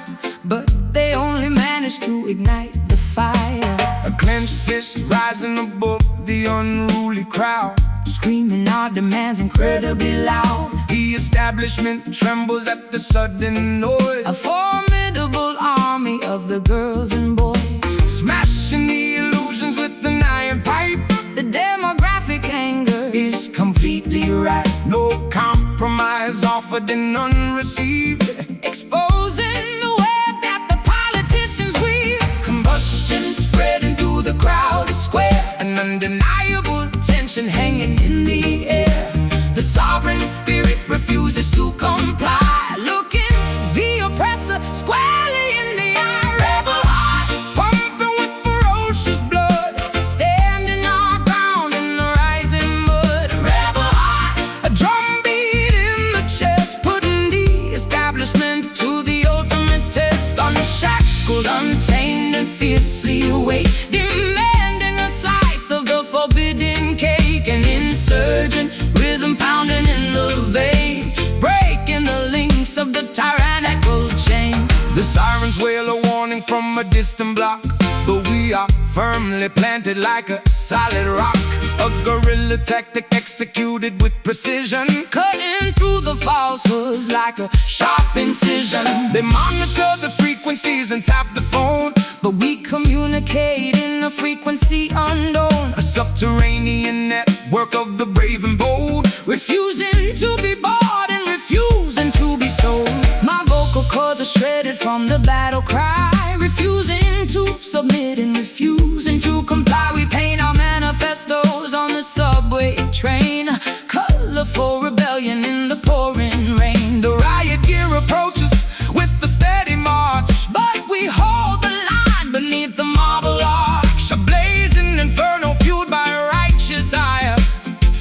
but they only managed to ignite the fire. A clenched fist rising above the unruly crowd, screaming our demands incredibly loud. The establishment trembles at the sudden noise. A formidable army of the girls and boys, smashing the illusions with an iron pipe. The demographic anger is completely right. No compromise offered and none received, exposing the web that the politicians weave. Combustion spreading through the crowded square, an undeniable tension hanging in the air. The sovereign spirit refuses to comply, looking the oppressor squarely in the eye. Rebel heart pumping with ferocious blood, standing our ground in the rising mud. Rebel heart, a drumbeat in the chest, putting the establishment to the ultimate test. Unshackled, untamed, and fiercely awake, demanding a slice of the forbidden cake. An insurgent rhythm pounding in the vein, breaking the links of the tyrannical chain. The sirens wail a warning from a distant block, but we are firmly planted like a solid rock. A guerrilla tactic executed with precision, cutting through the falsehoods like a sharp incision. They monitor the frequencies and tap the phone, but we communicate in a frequency unknown. A subterranean network of the brave and bold, refusing to be bought and refusing to be sold. My vocal cords are shredded from the battle cry, refusing to submit and refusing to comply. We paint our manifestos on the subway train, colorful rebellion in the pouring rain. The riot gear approaches with the steady march, but we hold the line beneath the marble arch. A blazing inferno fueled by a righteous ire,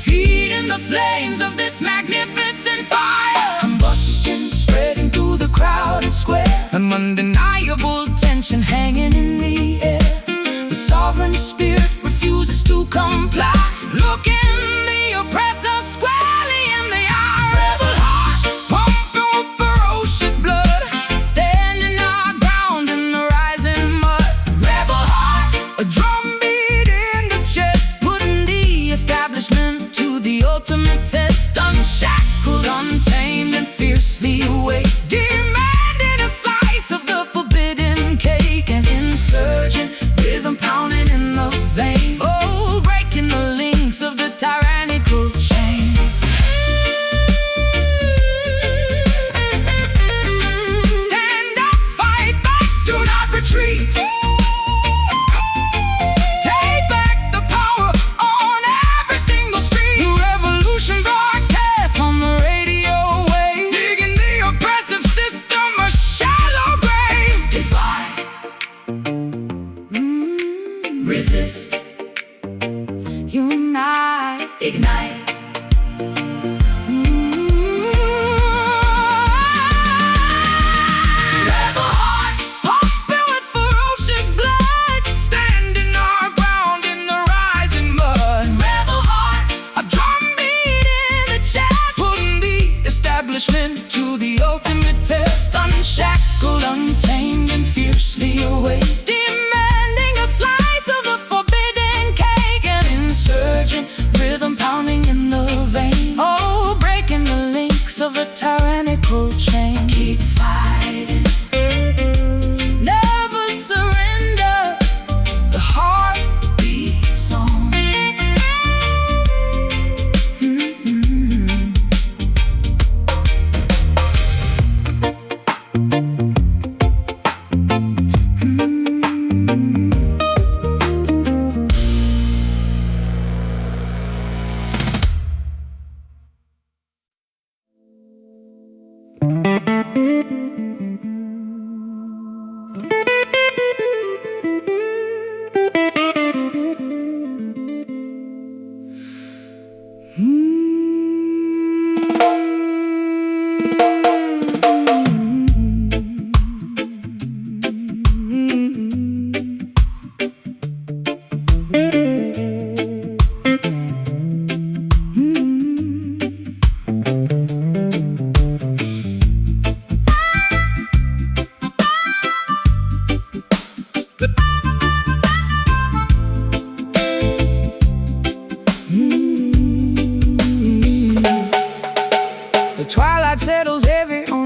feeding the flames of this magnificent fire. Combustion spreading through the crowded square, an undeniable tension hanging in the air. The sovereign spirit refuses to comply, looking the oppressor squarely in the eye. Rebel heart pumping with ferocious blood, standing our ground in the rising mud. Rebel heart, a drumbeat in the chest, putting the establishment to the ultimate test. Unshackled, untamed, and fiercely awake, demanding a slice of the forbidden cake. An insurgent rhythm pounding in the vein, oh, breaking the links of the tyrannical chain. Stand up, fight back, do not retreat. Take back the power on every single street. The revolution broadcast on the radio wave, digging the oppressive system a shallow grave. Defy, resist, unite, ignite. Rebel heart pumping with ferocious blood, Standing our ground in the rising mud. rebel heart, A drumbeat in the chest, putting the establishment to the ultimate test. Unshackled, untamed, and fiercely awake, demanding a slice of the forbidden cake. An insurgent rhythm pounding in the vein, oh, breaking the links of the tyrannical chain. Keep fighting, never surrender, the heart beats on.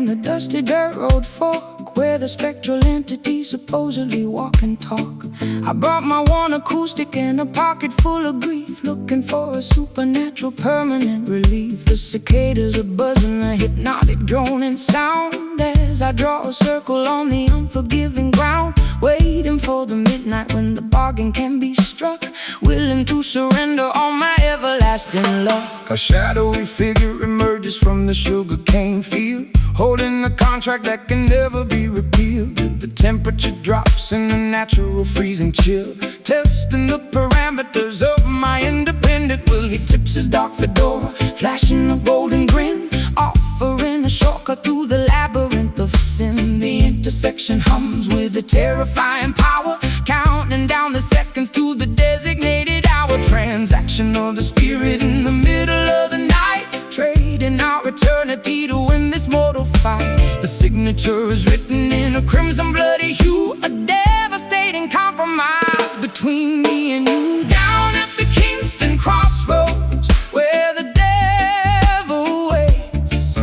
the dusty dirt road fork, where the spectral entities supposedly walk and talk. I brought my one acoustic and a pocket full of grief, looking for a supernatural permanent relief. The cicadas are buzzing, a hypnotic droning sound, as I draw a circle on the unforgiving ground, waiting for the midnight when the bargain can be struck, willing to surrender all my everlasting luck. A shadowy figure emerges from the sugarcane field, holding a contract that can never be repealed. The temperature drops in a natural freezing chill, testing the parameters of my independent will. He tips his dark fedora, flashing a golden grin, offering a shortcut through the labyrinth of sin. The intersection hums with a terrifying power, counting down the seconds to the designated hour. Transaction of the spirit in the middle of the night, trading our eternity to win this mortal fight. The signature is written in a crimson bloody hue, a devastating compromise between me and you. Down at the Kingston crossroads, where the devil waits,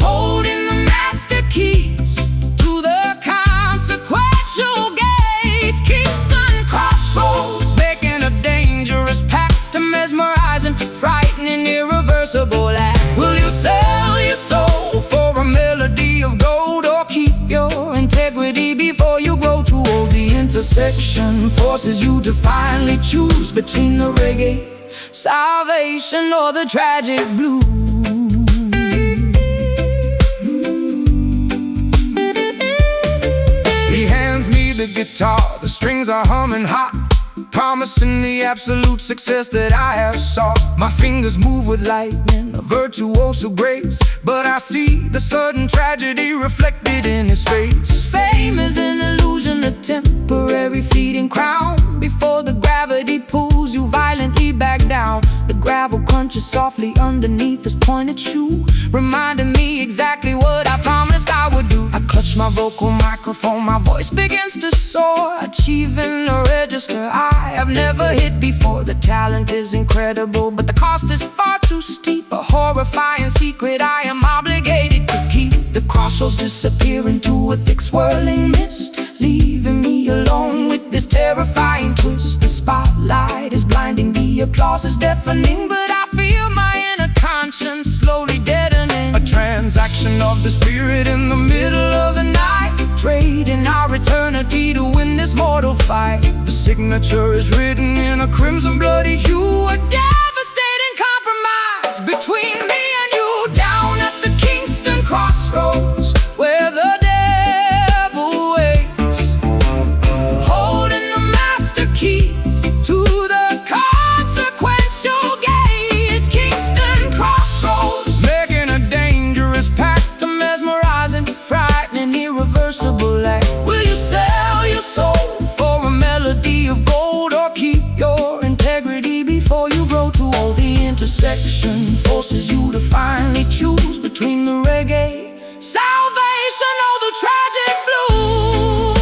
holding the master keys to the consequential gates. Kingston crossroads, making a dangerous pact, to mesmerizing, frightening, irreversible act. Will you sell your soul for a melody of gold, or keep your integrity before you grow too old? The intersection forces you to finally choose between the reggae salvation or the tragic blues. He hands me the guitar, the strings are humming hot, promising the absolute success that I have sought. My fingers move with lightning, a virtuoso grace, but I see the sudden tragedy reflected in his face. Fame is an illusion, a temporary fleeting crown, before the gravity pulls you violently back down. The gravel crunches softly underneath his pointed shoe, reminding me exactly what I promised I would do. I clutch my vocal microphone, my voice begins to soar, achieving a register I have never hit before. The talent is incredible, but the cost is far too steep, a horrifying secret I am obligated to keep. The crossroads disappear into a thick swirling mist, leaving me alone with this terrifying twist. The spotlight is blinding, the applause is deafening, but I feel my inner conscience slowly deadening. A transaction of the spirit in the middle of the night, trading our eternity to win this mortal fight. the signature is written in a crimson bloody hue, A devastating compromise between me and you. Down at the Kingston crossroads, where the devil waits, holding the master keys to the consequential gates. Kingston crossroads, making a dangerous pact, to mesmerizing, frightening, irreversible act. Will you sell your soul for a melody of gold, or keep your integrity before you grow too old? The intersection forces you to finally choose between the reggae salvation or the tragic blues.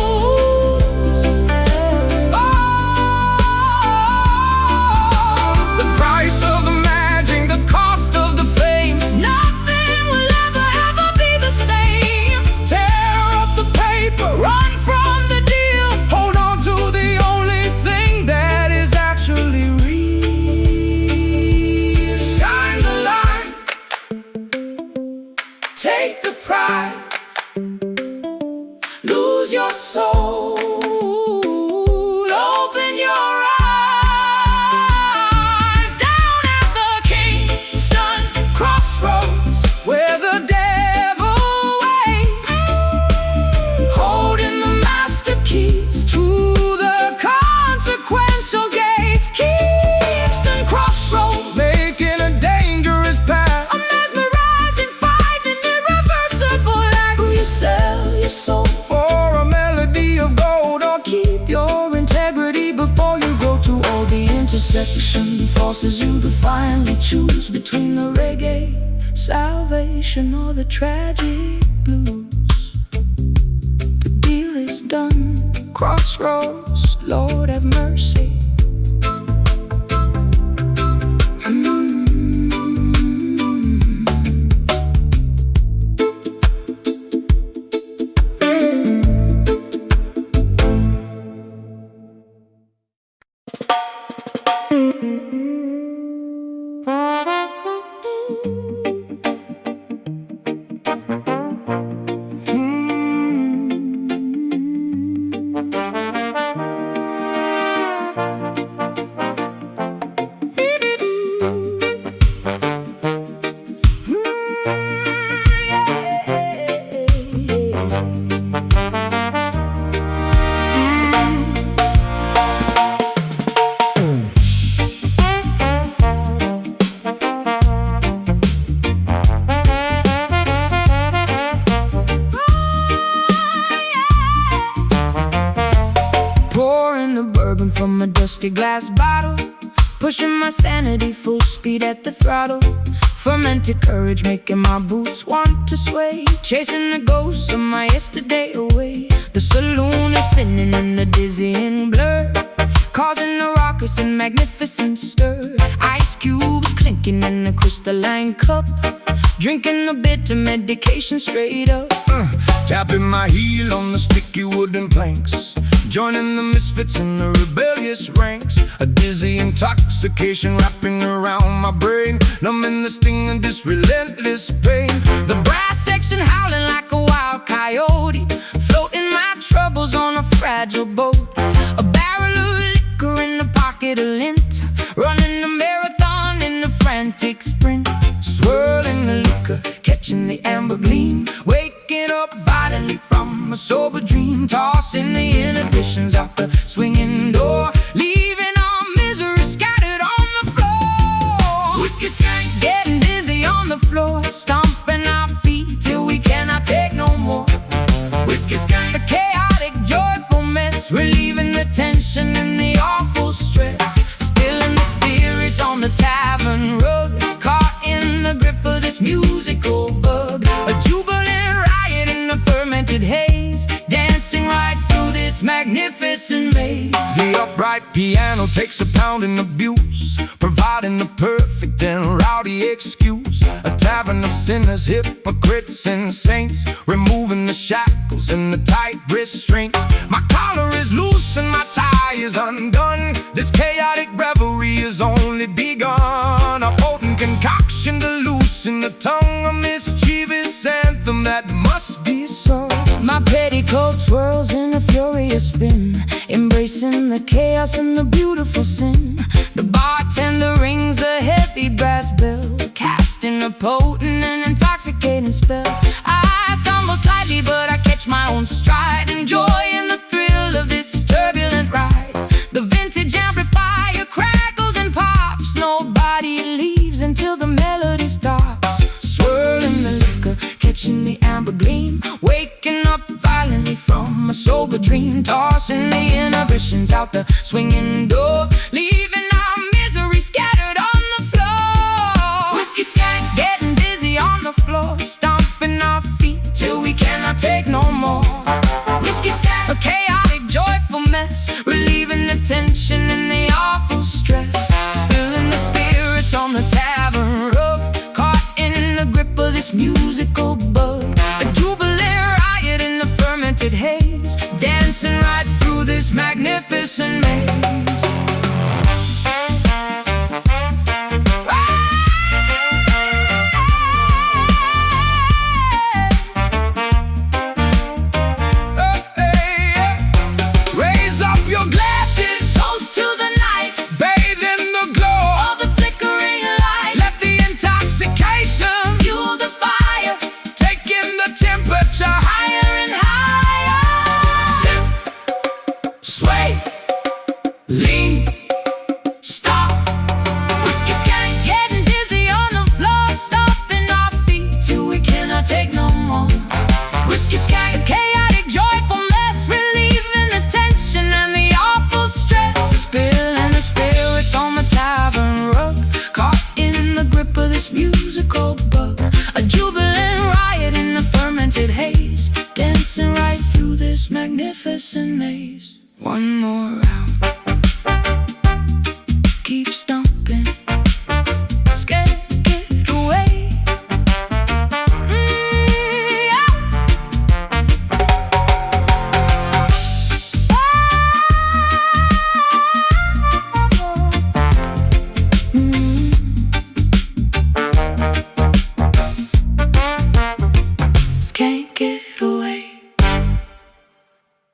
Oh, the price of the magic, the cost of the fame. nothing will ever be the same. Tear up the paper, Run from the deal, hold on to the only thing that is actually real. sign the line, take the prize, lose your soul, open your eyes. Down at the Kingston crossroads, Where the devil waits, holding the master keys to the consequential gates. Kingston crossroads, making a dangerous path, a mesmerizing, frightening, irreversible act. Will you sell your soul, for a melody of gold, or keep your integrity before you grow too old? The intersection forces you to finally choose between the reggae salvation or the tragic blues. The deal is done, crossroads, Lord have mercy. dusty glass bottle, pushing my sanity full speed at the throttle. Fermented courage making my boots want to sway, chasing the ghosts of my yesterday away. The saloon is spinning in a dizzying blur, causing a raucous and magnificent stir. Ice cubes clinking in a crystalline cup, drinking a bitter medication straight up. Tapping my heel on the sticky wooden planks, joining the misfits in the rebellious ranks. A dizzy intoxication wrapping around my brain, numbing the sting of this relentless pain. The brass section howling like a wild coyote, floating my troubles on a fragile boat. A barrel of liquor in the pocket of lint, running a marathon in a frantic sprint. Swirling the liquor, Catching the amber gleam, waking up violently from a sober dream. Tossing the inhibitions out the swinging door, leaving our misery scattered on the floor. Whiskey skank, getting dizzy on the floor, stomping our feet till we cannot take no more. Whiskey skank, A chaotic, joyful mess, relieving the tension and the awful stress. Spilling the spirits on the tavern rug, caught in the grip of this musical bug. a jubilant riot in the fermented haze, Dancing right through this magnificent maze. the upright piano takes a pounding abuse, providing the perfect and rowdy excuse. A tavern of sinners, hypocrites and saints, removing the shackles and the tight restraints. My collar is loose and my tie is undone, this chaotic revelry is only begun. A potent concoction to loosen the tongue, a mischievous anthem that must be sung. My petticoat swirls in a furious spin, embracing the chaos and the beautiful sin. The bartender rings the heavy brass bell, casting a potent and intoxicating spell. I stumble slightly, but I catch my own stride, enjoying the thrill of this turbulent ride. The vintage amplifier crackles and pops, nobody leaves until the melody stops. Swirling the liquor, catching the amber gleam, waking up violently from a sober dream. Tossing the inhibitions out the swinging door, leaving our misery scattered on the floor. Whiskey skank, Getting dizzy on the floor, stomping our feet till we cannot take no more. whiskey skank, A chaotic, joyful mess, relieving the tension and the awful stress. Spilling the spirits on the tavern rug, caught in the grip of this musical bug. A jubilant riot in the fermented haze, dancing right through this magnificent maze. raise up your glasses, Toast to the night, bathe in the glow, all the flickering light, let the intoxication fuel the fire, take in the temperature. higher and higher. Sip, Sway, lean, stop. Whiskey skank, getting dizzy on the floor, stomping our feet till we cannot take no more. Whiskey skank, a chaotic, joyful mess, relieving the tension and the awful stress. Spilling the spirits on the tavern rug, caught in the grip of this musical bug. A jubilant riot in the fermented haze, dancing right through this magnificent maze. One more round, keep stomping, scared, get away. Yeah. Can't get away.